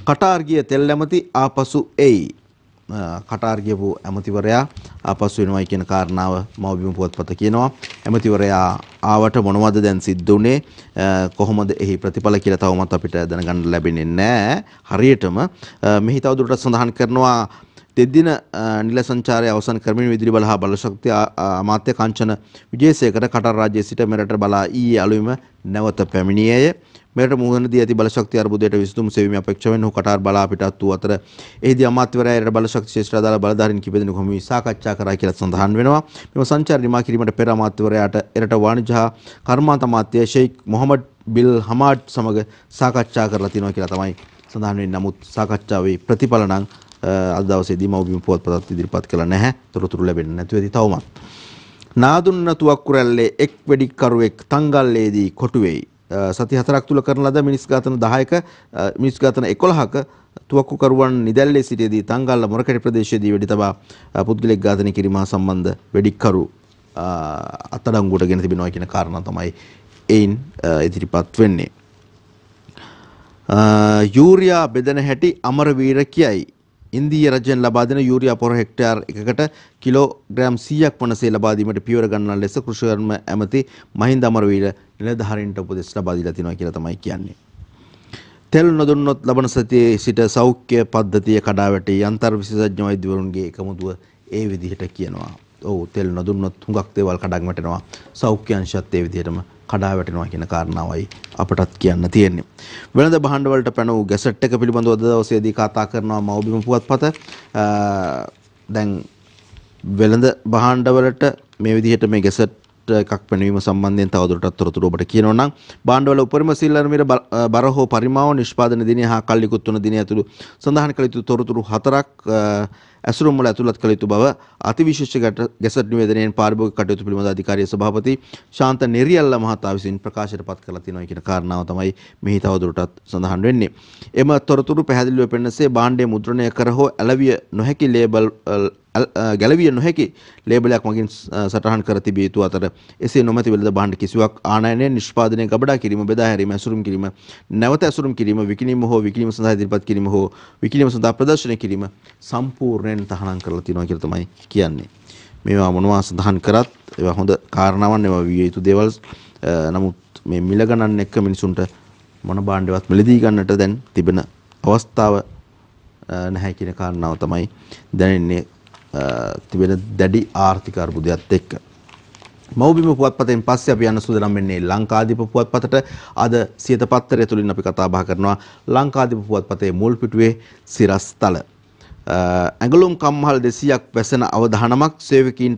කටාර් ගිය තෙල් ඇමති ආපසු එයි. කටාර් ගියපු ඇමතිවරයා ආපසු වෙනවයි කියන කාරණාව මව්බිම පුවත්පත කියනවා. ඇමතිවරයා ආවට මොනවද දැන් සිද්ධ වුනේ කොහොමද එහි ප්‍රතිඵල කියලා තවමත් අපිට දැනගන්න ලැබෙන්නේ නැහැ. හරියටම මෙහි තවදුරටත් සඳහන් කරනවා දෙදින නිල සංචාරය අවසන් කරමින් විදුලි බල හා බලශක්තිය අමාත්‍ය කංචන විජේසේකර කටාර් රාජ්‍යයේ සිට මෙරට බලා ඊයේ අලුයම නැවත පැමිණියේය. මෙරට මුහුණ දී ඇති බලශක්ති අර්බුදයට විසඳුම් සෙවීමේ අපේක්ෂාවෙන් ඔහු කටාර් බලා පිටත් වූ අතර එහිදී අමාත්‍යවරයා එරට බලශක්ති ශේෂ්ත්‍ර අදාළ බලධාරීන් කිප දෙනෙකු හමු වී සාකච්ඡා කරා කියලා සඳහන් වෙනවා. මෙම සංචාරය නිමා කිරීමට පෙර අමාත්‍යවරයාට එරට වාණිජ්‍ය හා කර්මාන්ත අමාත්‍ය ෂෙයික් මොහමඩ් බිල් හමාඩ් සමග සාකච්ඡා කරලා තියෙනවා කියලා තමයි සඳහන් වෙන්නේ. නමුත් සාකච්ඡාවේ ප්‍රතිඵල නම් අද දවසේදී මව්බිම පුවත්පතත් ඉදිරිපත් කළා නැහැ. තොරතුරු ලැබෙන්නේ නැති වෙති තවමත්. නාදුන්න තුවක්කු රැල්ලේ එක් වෙඩික්කරුවෙක් තංගල්ලේදී කොටු වෙයි. සති 4ක් තුල කරන ලද මිනිස් ඝාතන 10ක මිනිස් ඝාතන 11ක තුවක්කුකරුවන් නිදැල්ලේ සිටියේදී තංගල්ල මොරකැටි ප්‍රදේශයේදී වෙඩි තබා පුද්ගලික ඝාතනය කිරීම සම්බන්ධ වෙඩික්කරු අත්අඩංගුවට ගෙන තිබෙනවා කියන කාරණා තමයි එයින් ඉදිරිපත් වෙන්නේ. යූරියා බෙදෙන හැටි අමරවීර කියයි. ඉන්දීය රජයෙන් ලබා දෙන යූරියා පොර හෙක්ටයාර් එකකට කිලෝග්‍රෑම් 100ක් වනසේ ලබා දීමට පියවර ගන්නා ලෙස කෘෂිකර්ම ඇමති මහින්ද අමරවීර නිලධාරීන්ට උපදෙස් ලබා දීලා තියෙනවා කියලා තමයි කියන්නේ. තෙල් නොදුන්නොත් ලබන සතියේ සිට සෞඛ්‍ය පද්ධතිය කඩා වැටේ යන්ත්‍ර විශේෂඥ වෛද්‍යවරුන්ගේ එකමුතුව ඒ විදිහට කියනවා. ඔව් තෙල් නොදුන්නොත් හුඟක් දේවල් කඩන් වැටෙනවා. සෞඛ්‍ය අංශයත් ඒ විදිහටම කඩා වැටෙනවා කියන කාරණාවයි අපටත් කියන්න තියෙන්නේ. වෙළඳ භාණ්ඩ වලට පැන වූ ගැසට් එක පිළිබඳව අද දවසේදී කතා කරනවා මව්බිම පුවත්පත. දැන් වෙළඳ භාණ්ඩ වලට මේ විදිහට මේ ගැසට් එකක් පැනවීම සම්බන්ධයෙන් තවදුරටත් තොරතුරු ඔබට කියනවා නම් භාණ්ඩවල උපරිම සිල්ලර මිල බර හෝ පරිමාව නිෂ්පාදන දිනය හා කල්ලිකුත් වන දිනය ඇතුළු සඳහන් කළ යුතු තොරතුරු 4ක් ඇසුරුම් වල ඇතුළත් කළ යුතු බව අතිවිශේෂ ගැසට් නිවේදනයෙන් පාරිභෝගික කටයුතු පිළිබඳ අධිකාරිය සභාපති ශාන්ත නෙරියල්ල මහතා විසින් ප්‍රකාශයට පත් කරලා තියෙනවා කියන කාරණාව තමයි මෙහි තවදුරටත් සඳහන් වෙන්නේ. එම තොරතුරු පැහැදිලිව පෙන්නසේ භාණ්ඩය මුද්‍රණය කර හෝ ඇලවිය නොහැකි ලේබල් ගැලවිය නොහැකි ලේබලයක් මගින් සටහන් කර තිබිය යුතු අතර එසේ නොමැති වෙළඳ භාණ්ඩ කිසිවක් ආනයනය නිෂ්පාදනය ගබඩා කිරීම බෙදා හැරීම ඇසුරුම් කිරීම නැවත ඇසුරුම් කිරීම විකිණීම හෝ විකිණීම සඳහා ඉදිරිපත් කිරීම හෝ විකිණීම සඳහා ප්‍රදර්ශනය කිරීම සම්පූර්ණයෙන් තහනම් කරලා තියෙනවා කියලා තමයි කියන්නේ. මේවා මොනවා සඳහන් කරත් ඒවා හොඳ කාරණාවන් ඒවා විය යුතු දේවල්. නමුත් මේ මිල ගණන් එක්ක මිනිසුන්ට මොන භාණ්ඩවත් මිලදී ගන්නට දැන් තිබෙන අවස්ථාව නැහැ කියන කාරණාව තමයි දැනෙන්නේ තිබෙන දැඩි ආර්ථික අර්බුදයත් එක්ක. මව්බිම පුවත්පතෙන් පස්සේ අපි යන සූදානම් වෙන්නේ ලංකාදීප පුවත්පතට. අද සියත පත්තරය තුලින් අපි කතා බහ කරනවා ලංකාදීප පුවත්පතේ මුල් පිටුවේ සිරස්තල. ඇඟලුම් කම්හල් 200ක් වැසෙන අවදානමක් සේවකයන්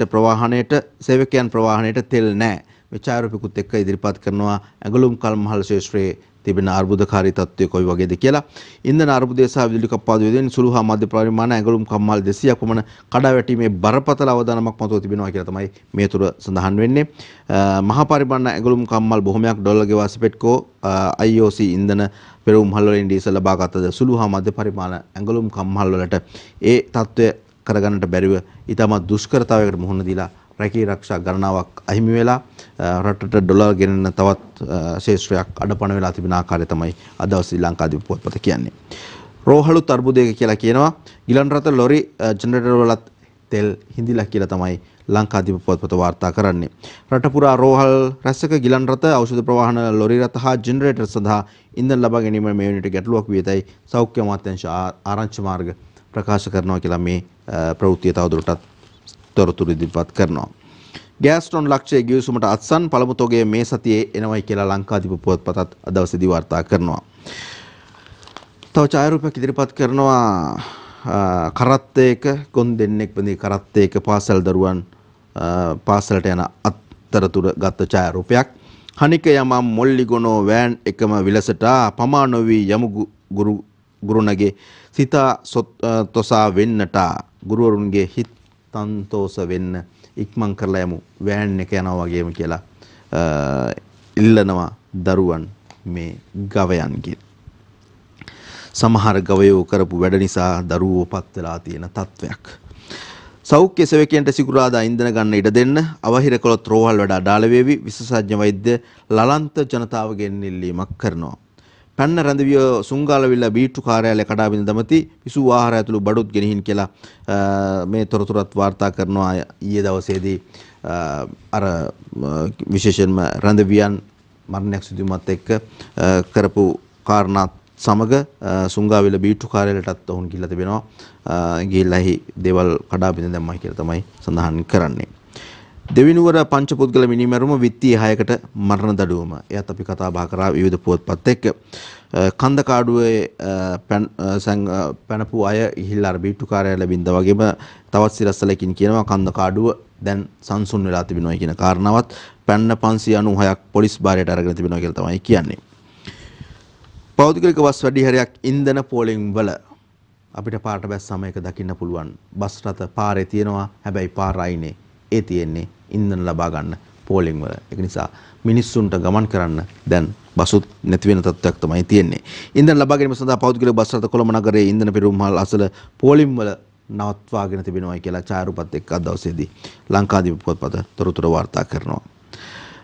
ප්‍රවාහණයට තෙල් නැහැ. විචාරපිකුත් එක්ක ඉදිරිපත් කරනවා ඇඟලුම් කම්හල් ශේෂ්ත්‍රයේ තිබෙන අර්බුදකාරී තත්ත්වය කොයි වගේද කියලා. ඉන්ධන අර්බුදය සහ විදුලි කප්පාදු වේදෙන සුළු හා මධ්‍ය පරිමාණ ඇඟලුම් කම්හල් 200ක් පමණ කඩා වැටීමේ බරපතල අවදානමක් මතුව තිබෙනවා කියලා තමයි මේ තුර සඳහන් වෙන්නේ. මහා පරිමාණ ඇඟලුම් කම්හල් බොහොමයක් ඩොලර් ගෙවා සිපෙට්කෝ IOC ඉන්ධන පෙරවුම් මහල් වලින් ඩීසල් ලබාගත්තද සුළු හා මධ්‍ය පරිමාණ ඇඟලුම් කම්හල් වලට ඒ තත්ත්වය කරගන්නට බැරිව ඊටමත් දුෂ්කරතාවයකට මුහුණ දීලා රැකී ආරක්ෂා ගණනාවක් අහිමි වෙලා රටට ඩොලර් ගෙනෙන තවත් ශේෂ්ත්‍රයක් අඩපණ වෙලා තිබෙන ආකාරය තමයි අද දවසේ ශ්‍රී ලංකාදීප පුවත්පත කියන්නේ. රෝහලුත් අර්බුදයක කියලා කියනවා. ගිලන් රථ ලොරි ජෙනරේටර් වලත් තෙල් හිඳිලා කියලා තමයි ලංකාදීප පුවත්පත වාර්තා කරන්නේ. රට පුරා රෝහල් රැසක ගිලන් රථ ඖෂධ ප්‍රවාහන ලොරි රථ හා ජෙනරේටර් සඳහා ඉන්ධන ලබා ගැනීම මේ වෙනට ගැටලුවක් වියතයි සෞඛ්‍ය අමාත්‍යාංශ ආරංචි මාර්ග ප්‍රකාශ කරනවා කියලා මේ ප්‍රවෘත්තිය තවදුරටත් තොරතුරු ඉදිරිපත් කරනවා. ගෑස් ටොන් ලක්ෂය ගිවිසුමට අත්සන් පළමු තොගය මේ සතියේ එනවයි කියලා ලංකාදීප පුවත්පතත් අද දවසේදී වාර්තා කරනවා. තව ඡායාරූපයක් ඉදිරිපත් කරනවා කරත්තයක ගොන් දෙන්නෙක් බඳී කරත්තයක පාසල් දරුවන් පාසලට යන අතරතුර ගත්ත ඡායාරූපයක්. හනික යමම් මොල්ලි ගොනෝ වෑන් එකම විලසට පමා නොවි යමු ගුරුණගේ සිතා තොසා වෙන්නට ගුරුවරුන්ගේ හිත් තන්තෝස වෙන්න ඉක්මන් කරලා යමු වෑන් එක යනවා වගේම කියලා ඉල්ලනවා දරුවන් මේ ගවයන්ගෙන්. සමහර ගවයෝ කරපු වැඩ නිසා දරුවෝ පත් වෙලා තියෙන තත්වයක්. සෞඛ්‍ය සේවකයන්ට සිකුරාදා ඉන්ධන ගන්න ඉඩ දෙන්න අවහිර කළොත් රෝහල් වැඩ අඩාල වේවි විශේෂඥ වෛද්‍ය ලලන්ත ජනතාවගෙන් ඉල්ලීමක් කරනවා. පැන්න රැඳවිය සුංගාලවිල්ල බීට්ටු කාර්යාලය කඩා බිඳ දමති විසූ ආහාර ඇතුළු බඩුත් ගෙනihin කියලා මේ තොරතුරත් වාර්තා කරනවා ඊයේ දවසේදී අර විශේෂයෙන්ම රැඳවියන් මරණයක් සිදුවීමත් එක්ක කරපු කාරණාත් සමග සුංගාවිල බීට්ටු කාර්යාලයටත් ඔවුන් ගිහිල්ලා තිබෙනවා. ගිහිල්ලා එහි දේවල් කඩා බිඳ දැම්මයි කියලා තමයි සඳහන් කරන්නේ. දෙවිනුවර පංචපුද්ගල මිනිමැරුම විත්තිය 6කට මරණ දඩුවම. එයත් අපි කතා බහ කරා විවිධ පුවත්පත් එක්ක. කන්දකාඩුවේ පැනපු අය ගිහිල්ලා අර බීට්ටු කාර්යාලය බින්දා වගේම තවත් සිරස්තලකින් කියනවා කන්දකාඩුව දැන් සංසුන් වෙලා තිබෙනවා කියන කාරණාවත් පැන්න 596ක් පොලිස් භාරයට අරගෙන තිබෙනවා කියලා තමයි කියන්නේ. පෞද්ගලික බස් වැඩිහරයක් ඉන්ධන පෝලිං වල අපිට පාට බැස් සමයක දකින්න පුළුවන්. බස් රථ පාරේ තියෙනවා හැබැයි පාර අයිනේ ඒ තියෙන්නේ ඉන්ධන ලබා ගන්න පෝලිං වල. ඒක නිසා මිනිස්සුන්ට ගමන් කරන්න දැන් බසුත් නැති වෙන තත්ත්වයක් තමයි තියෙන්නේ. ඉන්ධන ලබා ගැනීම සඳහා පෞද්ගලික බස් රථ කොළඹ නගරයේ ඉන්ධන පිරුම්හල් අසල පෝලිං වල නවත්වාගෙන තිබෙනවා කියලා ඡායාරූපත් එක්ක අද දවසේදී ලංකාදීප පුවත්පත තොරතුරු වාර්තා කරනවා.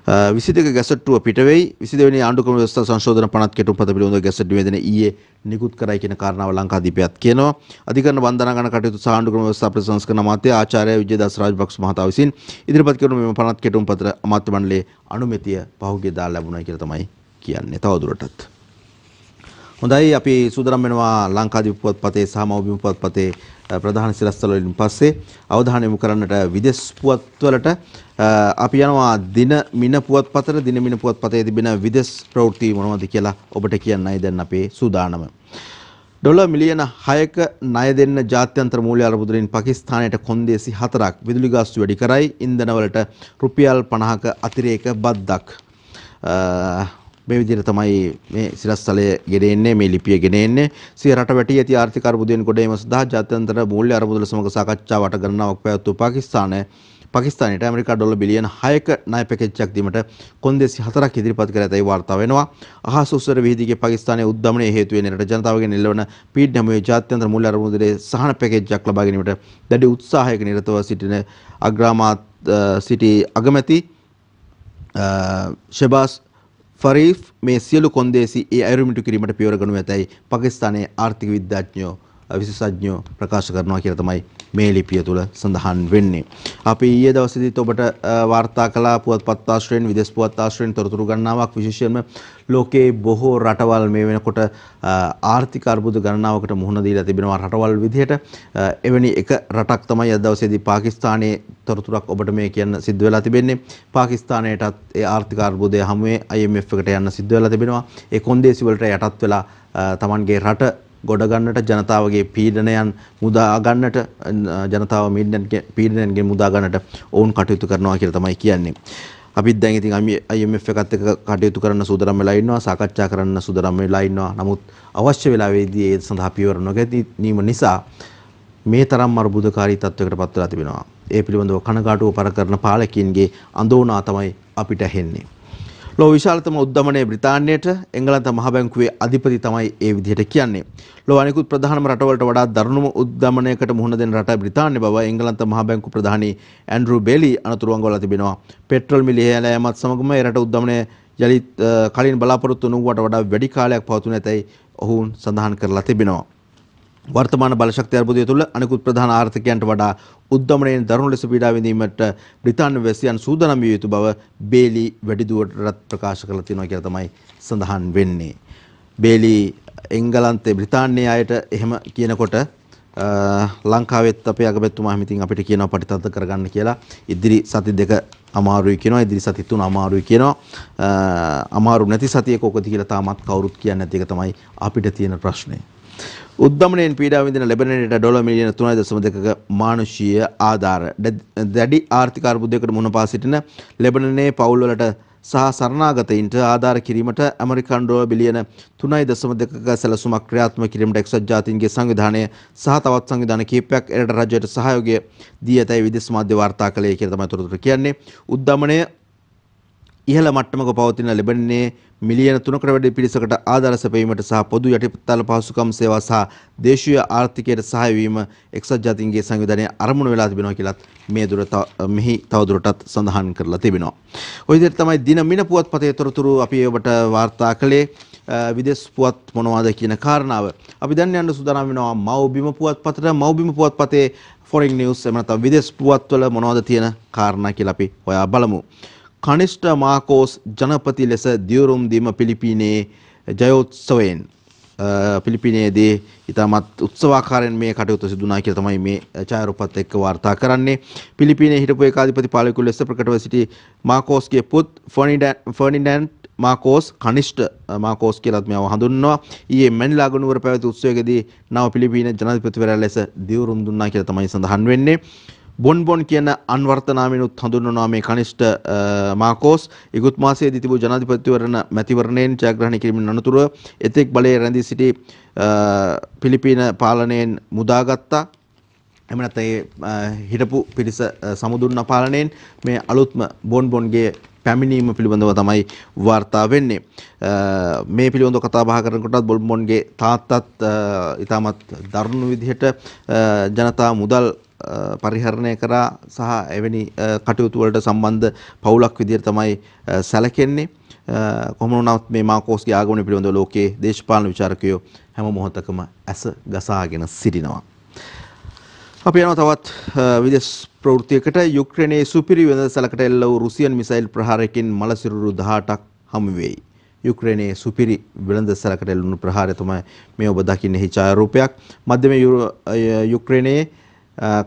22 ගැසට්ටුව පිට වෙයි 22 වෙනි ආණ්ඩුක්‍රම ව්‍යවස්ථා සංශෝධන පනත් කෙටුම්පත පිළිබඳව ගැසට් නිවේදන ඊයේ නිකුත් කරයි කියන කාරණාව ලංකාදීපයත් කියනවා. අධිකරණ බන්ධනාගාර කටයුතු සහ ආණ්ඩුක්‍රම ව්‍යවස්ථා ප්‍රතිසංස්කරණ අමාත්‍ය ආචාර්ය විජේදාස රාජපක්ෂ මහතා විසින් ඉදිරිපත් කරන මෙම පනත් කෙටුම්පත අමාත්‍ය මණ්ඩලයේ අනුමැතිය පහුගිය දා ලැබුණා කියලා තමයි කියන්නේ. තවදුරටත් හොඳයි අපි සූදානම් වෙනවා ලංකාදීප පුවත්පතේ සහ මව්බිම පුවත්පතේ ප්‍රධාන සිරස්තල වලින් පස්සේ අවධානය යොමු කරන්නට විදේශ පුවත්වලට අපි යනවා දින මින පුවත්පතට. දින මින පුවත්පතේ තිබෙන විදේශ ප්‍රවෘත්ති මොනවද කියලා ඔබට කියන්නයි දැන් අපේ සූදානම. ඩොලර් මිලියන 6ක ණය දෙන්න ජාත්‍යන්තර මූල්‍ය අරමුදලින් පාකිස්තානයට කොන්දේසි 4ක් විදුලි ගාස්තු වැඩි කරයි. ඉන්ධන වලට රුපියල් 50ක අතිරේක බද්දක්. මේ විදිහට තමයි මේ සිරස්තලය ගෙනෙන්නේ මේ ලිපිය ගෙනෙන්නේ. සිය රට වැටි ඇති ආර්ථික අර්බුදයෙන් ගොඩ ඒම සඳහා ජාත්‍යන්තර මූල්‍ය අරමුදල සමග සාකච්ඡාවට ගණනාවක් පැවැත්වූ පාකිස්තානයට ඇමරිකා ඩොලර් බිලියන 6ක ණය පැකේජ් එකක් දීමට කොන්දේසි 4ක් ඉදිරිපත් කර ඇතැයි වාර්තා වෙනවා. අහස උස්සර විහිදිගේ පාකිස්තානයේ උද්දමනයේ හේතු වෙන රට ජනතාවගෙන් එල්ලවන පීඩන හැමුවේ ජාත්‍යන්තර මූල්‍ය අරමුදලේ සහන පැකේජ් එකක් ලබා ගැනීමට දැඩි උත්සාහයක නිරතව සිටින අග්‍රාමාත් සිටි අගමැති ෂෙබාස් ෆරීෆ් මේ සියලු කොන්දේසි ඒ අයුරුමිටු කිරීමට පියවර ගනු ඇතැයි පාකිස්තානයේ ආර්ථික විද්‍යාඥයෝ විශේෂඥයෝ ප්‍රකාශ කරනවා කියලා තමයි මේ ලිපිය තුළ සඳහන් වෙන්නේ. අපි ඊයේ දවසේදීත් ඔබට වාර්තා කළා පුවත්පත් ආශ්‍රයෙන් විදේශ පුවත් ආශ්‍රයෙන් තොරතුරු ගණනාවක් විශේෂයෙන්ම ලෝකයේ බොහෝ රටවල් මේ වෙනකොට ආර්ථික අර්බුද ගණනාවකට මුහුණ දීලා තිබෙනවා රටවල් විදිහට. එවැනි එක රටක් තමයි අද දවසේදී පාකිස්තානයේ තොරතුරක් ඔබට මේ කියන්න සිද්ධ වෙලා තිබෙන්නේ. පාකිස්තානයටත් ඒ ආර්ථික අර්බුදය හමුවේ IMF එකට යන්න සිද්ධ වෙලා තිබෙනවා. ඒ කොන්දේසි වලට යටත් වෙලා තමන්ගේ රට ගොඩ ගන්නට ජනතාවගේ පීඩනයන් මුදා ගන්නට ජනතාව පීඩනයන්ගෙන් මුදා ගන්නට ඔවුන් කටයුතු කරනවා කියලා තමයි කියන්නේ. අපිත් දැන් ඉතින් IMF එකත් එක්ක කටයුතු කරන්න සූදානම් වෙලා ඉන්නවා, සාකච්ඡා කරන්න සූදානම් වෙලා ඉන්නවා. නමුත් අවශ්‍ය වෙලාවෙදී ඒ සඳහා පියවර නොගැනීම නිසා මේ තරම් අර්බුදකාරී තත්වයකට පත් වෙලා තිබෙනවා. ඒ පිළිබඳව කනගාටුව පළ කරන පාලකයින්ගේ අඳෝනා තමයි අපිට ඇහෙන්නේ. ලෝ විශාලතම උද්දමනයේ බ්‍රිතාන්‍යයට එංගලන්ත මහ බැංකුවේ අධිපති තමයි ඒ විදිහට කියන්නේ. ලෝ අනිකුත් ප්‍රධානම රටවලට වඩා දරුණුම උද්දමනයකට මුහුණ දෙන රට බ්‍රිතාන්‍ය බව එංගලන්ත මහ බැංකු ප්‍රධානී ඇන්ඩ්‍රු බේලි අනතුරු අඟවලා තිබෙනවා. පෙට්‍රල් මිල ඉහළ යාමත් සමගම ඒ රට උද්දමනය යලිත් කලින් බලාපොරොත්තු වුණාට වඩා වැඩි කාලයක් පවතුන ඇතැයි ඔවුන් සඳහන් කරලා තිබෙනවා. වර්තමාන බලශක්ති අර්බුදය තුළ අනිකුත් ප්‍රධාන ආර්ථිකයන්ට වඩා උද්දමනයෙන් දරුණු ලෙස පීඩා විඳීමට බ්‍රිතාන්‍ය වැසියන් සූදානම් විය යුතු බව බේලි වැඩිදුරටත් ප්‍රකාශ කරලා තියෙනවා කියලා තමයි සඳහන් වෙන්නේ. බේලි එංගලන්තේ බ්‍රිතාන්‍යයේ අයට එහෙම කියනකොට ලංකාවෙත් අපේ අගමැතිතුමා හිමිතින් අපිට කියනවා පරිතත් කරගන්න කියලා. ඉදිරි සති දෙක අමාරුයි කියනවා, ඉදිරි සති තුන අමාරුයි කියනවා. අමාරු නැති සතියක කොකද කියලා තාමත් කවුරුත් කියන්නේ නැති එක තමයි අපිට තියෙන ප්‍රශ්නේ. උද්දමනයෙන් පීඩා විඳින ලෙබනනයට ඩොලර් මිලියන 3.2ක මානුෂීය ආධාර දැඩි ආර්ථික අර්බුදයකට මුහුණ පා සිටින ලෙබනනයේ පවුල්වලට සහ සරණාගතයින්ට ආධාර කිරීමට ඇමරිකන් ඩොලර් බිලියන 3.2ක සැලසුමක් ක්‍රියාත්මක කිරීමට එක්සත් ජාතීන්ගේ සංවිධානය සහ තවත් සංවිධාන කිහිපයක් එරට රජයට සහයෝගය දී ඇතැයි විදේශ මාධ්‍ය වාර්තා කළේ කියලා තමයි තොරතුරු කියන්නේ. උද්දමනය ඉහළ මට්ටමක පවතින ලෙබනනයේ මිලියන 3කට වැඩි පිරිසකට ආධාර සැපයීමට සහ පොදු යටිපත්තාල පහසුකම් සේවා සහ දේශීය ආර්ථිකයට සහාය වීම එක්සත් ජාතීන්ගේ සංවිධානයේ අරමුණු වෙලා තිබෙනවා කියලත් මෙහි තවදුරටත් සඳහන් කරලා තිබෙනවා. ඔය විදිහට තමයි දින මින පුවත්පතේ තොරතුරු අපි ඔබට වාර්තා කළේ. විදේශ පුවත් මොනවාද කියන කාරණාව. අපි දැන් යන්න සූදානම් වෙනවා මව්බිම පුවත්පතට. මව්බිම පුවත්පතේ ෆොරින් නිවුස් එහෙම නැත්නම් විදේශ පුවත්වල මොනවද තියෙන කාරණා කියලා අපි හොයා බලමු. කනිෂ්ඨ මාකෝස් ජනපති ලෙස දියුරුම් දීම පිලිපීනයේ ජයෝත්සවයෙන් පිලිපීනයේදී ඉතාමත් උත්සවාකාරයෙන් මේ කටයුතු සිදු වුණා කියලා තමයි මේ ඡායාරූපත් එක්ක වාර්තා කරන්නේ. පිලිපීනයේ හිටපු ඒකාධිපති පාලකයෙකු ලෙස ප්‍රකටව සිටි මාකෝස්ගේ පුත් ෆර්ඩිනෑන්ඩ් මාකෝස් කනිෂ්ඨ මාකෝස් කියලාත් මෙයව හඳුන්වනවා. ඊයේ මැනිලා ගනුවර පැවති උත්සවයකදී නව පිලිපීන ජනාධිපතිවරයා ලෙස දියුරුම් දුන්නා කියලා තමයි සඳහන් වෙන්නේ. බොන්බොන් කියන අන්වර්ථ නාමයෙන්ුත් හඳුන්වනවා මේ කනිෂ්ඨ මාකෝස්. ඉකුත් මාසයේදී තිබූ ජනාධිපතිවරණ මැතිවරණයෙන් ජයග්‍රහණය කිරීමෙන් අනතුරුව එතෙක් බලයේ රැඳී සිටි පිලිපීන පාලනයෙන් මුදාගත්තා. එහෙම නැත්නම් හිටපු පිරිස සමුදුන්න පාලනයෙන් මේ අලුත්ම බොන්බොන්ගේ පැමිණීම පිළිබඳව තමයි වාර්තා වෙන්නේ. මේ පිළිබඳව කතා බහ කරනකොටත් බොන්බොන්ගේ තාත්තත් ඉතාමත් දරුණු විදිහට ජනතා මුදල් පරිහරණය කරා සහ එවැනි කටයුතු වලට සම්බන්ධ පවුලක් විදිහට තමයි සැලකෙන්නේ. කොහොම වුණත් මේ මාකෝස්ගේ ආගමනය පිළිබඳව ලෝකයේ දේශපාලන විචාරකයෝ හැම මොහොතකම ඇස ගසාගෙන සිටිනවා. අපි යනවා තවත් විදේශ ප්‍රවෘත්තියකට. යුක්‍රේනයේ සුපිරි වෙළඳසැලකට එල්ල වූ රුසියන් මිසයිල් ප්‍රහාරයකින් මලසිරුරු 18ක් හමු වෙයි. යුක්‍රේනයේ සුපිරි වෙළඳසැලකට එල්ලුණු ප්‍රහාරය තමයි මේ ඔබ දකින්නේ ඡායාරූපයක්. මධ්‍යම යුක්‍රේනයේ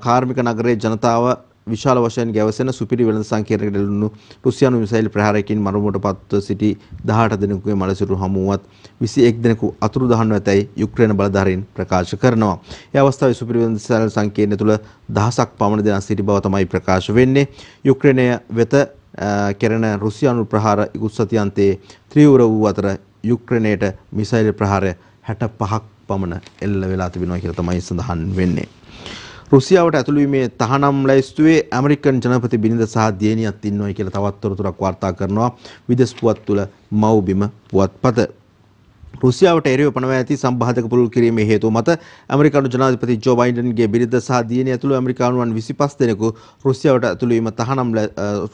කාර්මික නගරයේ ජනතාව විශාල වශයෙන් ගැවසෙන සුපිරි වෙළඳ සංකීර්ණයකට එල්ලුණු රුසියානු මිසයිල් ප්‍රහාරයකින් මරුමුවට පත්ව සිටි 18 දෙනෙකුගේ මලසිරු හමුවත් 21 දෙනෙකු අතුරුදහන්ව ඇතැයි යුක්‍රේන බලධාරීන් ප්‍රකාශ කරනවා. ඒ අවස්ථාවේ සුපිරි වෙළඳ සංකීර්ණය තුළ දහසක් පමණ දෙනා සිටි බව තමයි ප්‍රකාශ වෙන්නේ. යුක්‍රේනය වෙත කෙරෙන රුසියානු ප්‍රහාර ඉකුත් සතියන්තයේ ත්‍රිවර වූ අතර යුක්‍රේනයට මිසයිල් ප්‍රහාර 65ක් පමණ එල්ල වෙලා තිබෙනවා කියලා තමයි සඳහන් වෙන්නේ. රුසියාවට ඇතුළු වීමේ තහනම් ලැයිස්තුවේ ඇමරිකන් ජනපති බිරිඳ සහ දියණියක් ඉන්නවයි කියලා තවත් තොරතුරක් වාර්තා කරනවා විදේශ පුවත් තුළ මව්බිම පුවත්පත. රුසියාවට එරෙහිව පනවා ඇති සම්බාධක පුළුල් කිරීමේ හේතුව මත ඇමරිකානු ජනාධිපති ජෝ බයිඩන්ගේ බිරිඳ සහ දියණිය ඇතුළු ඇමරිකානුවන් 25 දෙනෙකු රුසියාවට ඇතුළු වීම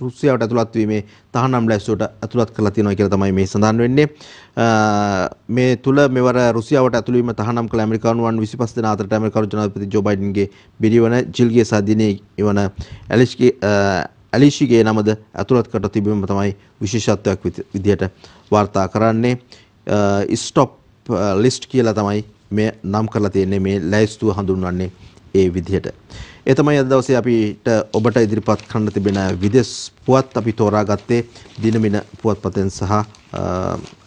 රුසියාවට ඇතුළත් වීමේ තහනම් ලැයිස්තුවට ඇතුළත් කරලා තියෙනවා කියලා තමයි මේ සඳහන් වෙන්නේ. මේ තුල මෙවර රුසියාවට ඇතුළු වීම තහනම් කළ ඇමරිකානුවන් 25 දෙනා අතරට ඇමරිකානු ජනාධිපති ජෝ බයිඩන්ගේ බිරිවන ජිල්ගේ සහ දියණිය වන ඇලිෂිගේ නමද ඇතුළත් කර තිබීම තමයි විශේෂත්වයක් විදිහට වාර්තා කරන්නේ. ස්ටොප් ලිස්ට් කියලා තමයි මේ නම් කරලා තියෙන්නේ. මේ ලැයිස්තුව හඳුන්වන්නේ ඒ විදිහට. ඒ තමයි අද දවසේ අපිට ඔබට ඉදිරිපත් කරන්න තිබෙන විදේශ පුවත් අපි තෝරාගත්තේ දිනමින පුවත්පතෙන් සහ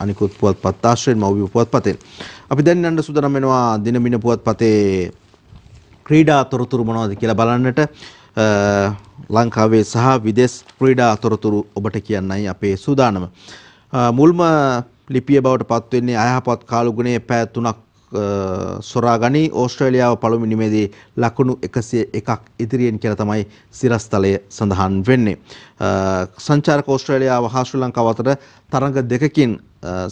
අනිකුත් පුවත්පත් ආශ්‍රයෙන් මව්බිම පුවත්පතෙන්. අපි දැන් යන්න සූදානම් වෙනවා දිනමින පුවත්පතේ ක්‍රීඩා තොරතුරු මොනවද කියලා බලන්නට. ලංකාවේ සහ විදේශ ක්‍රීඩා තොරතුරු ඔබට කියන්නයි අපේ සූදානම. මුල්ම ලිපිය බවට පත් වෙන්නේ අයහපත් කාලුගුණයේ පැය 3ක් සොරා ගනී. ඕස්ට්‍රේලියාව පළමු ඉනිමේදී ලකුණු 101ක් ඉදිරියෙන් කියලා තමයි සිරස්තලය සඳහන් වෙන්නේ. සංචාරක ඕස්ට්‍රේලියාව හා ශ්‍රී ලංකාව අතර තරඟ දෙකකින්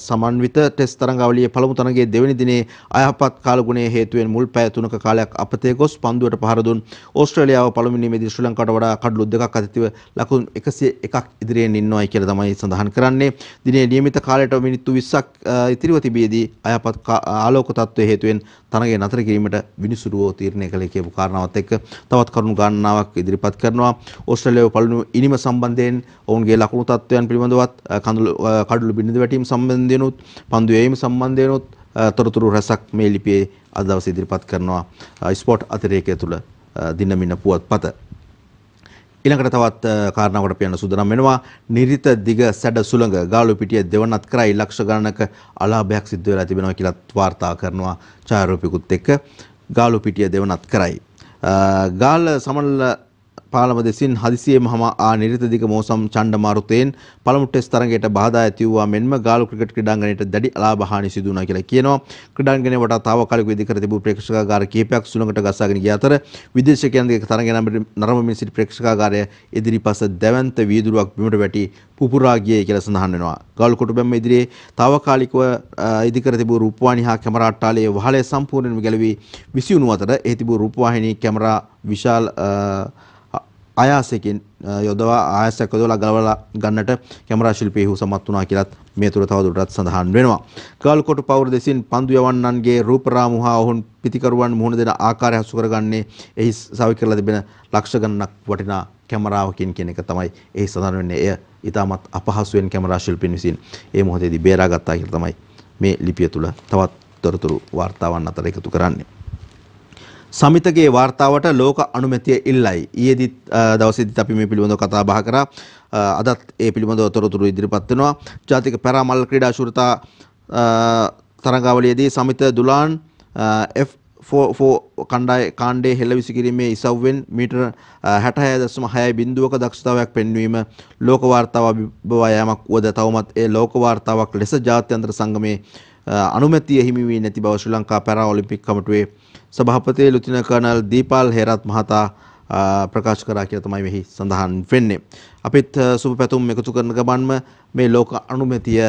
සමන්විත ටෙස්ට් තරඟාවලියේ පළමු තරඟයේ දෙවැනි දිනේ අයහපත් කාලගුණයේ හේතුවෙන් මුල් පැය 3ක කාලයක් අපතේ ගොස් පන්දුවට පහර දුන් ඕස්ට්‍රේලියාව පළමු ඉනිමේදී ශ්‍රී ලංකාවට වඩා කඩලු දෙකක් අතිතිව ලකුණු 101ක් ඉදිරියෙන් ඉන්නවායි කියලා තමයි සඳහන් කරන්නේ. දිනේ නියමිත කාලයට මිනිත්තු 20ක් ඉතිරිව තිබියදී අයහපත් ආලෝක තත්ත්වයේ හේතුවෙන් තරඟය නතර කිරීමට විනිසුරුවෝ තීරණය කළේ කියපු කාරණාවත් එක්ක තවත් කරුණු ගණනාවක් ඉදිරිපත් කරනවා. ඕස්ට්‍රේලියාව පළමු ඉනිම සම්බන්ධයෙන් ඔවුන්ගේ ලකුණු තත්ත්වයන් පිළිබඳවත් කඩලු බිඳ වැටීම සම්බන්ධයෙන්ුත් පන්දු යැවීම සම්බන්ධයෙන්ුත් තොරතුරු රැසක් මේ ලිපියේ අද දවසේ ඉදිරිපත් කරනවා ස්පෝර්ට් අතිරේකය තුල දිනමින පුවත්පත. ඊළඟට තවත් කාරණාවකට පියන්න සූදානම් වෙනවා. නිරිත දිග සැඩ සුළඟ ගාලු පිටිය දෙවනත් කරයි ලක්ෂ ගණනක අලාභයක් සිද්ධ වෙලා තිබෙනවා කියලා වාර්තා කරනවා ඡායාරූපිකුත් එක්ක. ගාලු පිටිය දෙවනත් කරයි. ගාල සමනල පාලම දෙසින් හදිසියේම ආ නිරිත දිග මෝසම් චණ්ඩමාරුතයෙන් පළමු ටෙස්ට් තරඟයට බාධා ඇති වූවා මෙන්ම ගාලු ක්‍රිකට් ක්‍රීඩාංගණයට දැඩි අලාභ හානි සිදු වුණා කියලා කියනවා. ක්‍රීඩාංගණය වටා తాවකාලික ඉදි කර තිබූ ප්‍රේක්ෂකාගාර කිහිපයක් සුළඟට ගසාගෙන ගිය අතර විදේශිකයන්ගේ තරඟය නරඹමින් සිටි ප්‍රේක්ෂකාගාරය ඉදිරිපස දැවැන්ත වීදුරුවක් බිමට වැටි පුපුරා ගියේ කියලා සඳහන් වෙනවා. ගාලු කොටුබැම්ම ඉදිරියේ తాවකාලිකව ඉදි කර තිබූ රූපවාහිනී හා කැමරා අට්ටාලයේ වහලය සම්පූර්ණයෙන්ම ගැලවී විසිවුණු අතර එහි තිබූ රූපවාහිනී කැමරා විශාල ආයාසයෙන් ආයාසයක් යොදවලා ගලවලා ගන්නට කැමරා ශිල්පීහු සමත් වුණා කියලත් මේ තුර තවදුරටත් සඳහන් වෙනවා. ගාල්කොටු පවුර දෙසින් පන්දු යවන්නන්ගේ රූපරාමු හා ඔවුන් පිතිකරුවන් මුහුණ දෙන ආකාරය හසු කරගන්නේ එහි සවි කරලා තිබෙන ලක්ෂ ගණනක් වටිනා කැමරාවකින් කියන එක තමයි එහි සඳහන් වෙන්නේ. එය ඊටමත් අපහසුවෙන් කැමරා ශිල්පීන් විසින් ඒ මොහොතේදී බේරාගත්තා කියලා තමයි මේ ලිපිය තුල තවත් තොරතුරු වාර්තාවන් අතර එකතු කරන්නේ. සමිතගේ වාර්තාවට ලෝක අනුමැතිය ඉල්ලයි. ඊයේදීත් දවසේදීත් අපි මේ පිළිබඳව කතා බහ කරා. අදත් ඒ පිළිබඳව තොරතුරු ඉදිරිපත් වෙනවා. ජාතික පැරාමල් ක්‍රීඩා ශූරතා තරඟාවලියේදී සමිත දුලාන් F4 කාණ්ඩයේ හෙළවිසි කිරීමේ ඉසව්වෙන් මීටර 66.6 බිඳුවක දක්ෂතාවයක් පෙන්වීම ලෝක වාර්තාව අභිබවා යාමක් වුවද තවමත් ඒ ලෝක වාර්තාවක් ලෙස ජාත්‍යන්තර සංගමේ අනුමැතිය හිමි වී නැති බව ශ්‍රී ලංකා පැරා ඔලිම්පික් කමිටුවේ සභාපති ලුතින කර්නල් දීපාල් හේරත් මහතා ප්‍රකාශ කරා කියලා තමයි මෙහි සඳහන් වෙන්නේ. අපිත් සුබ පැතුම් එකතු කරන ගමන්ම මේ ලෝක අනුමැතිය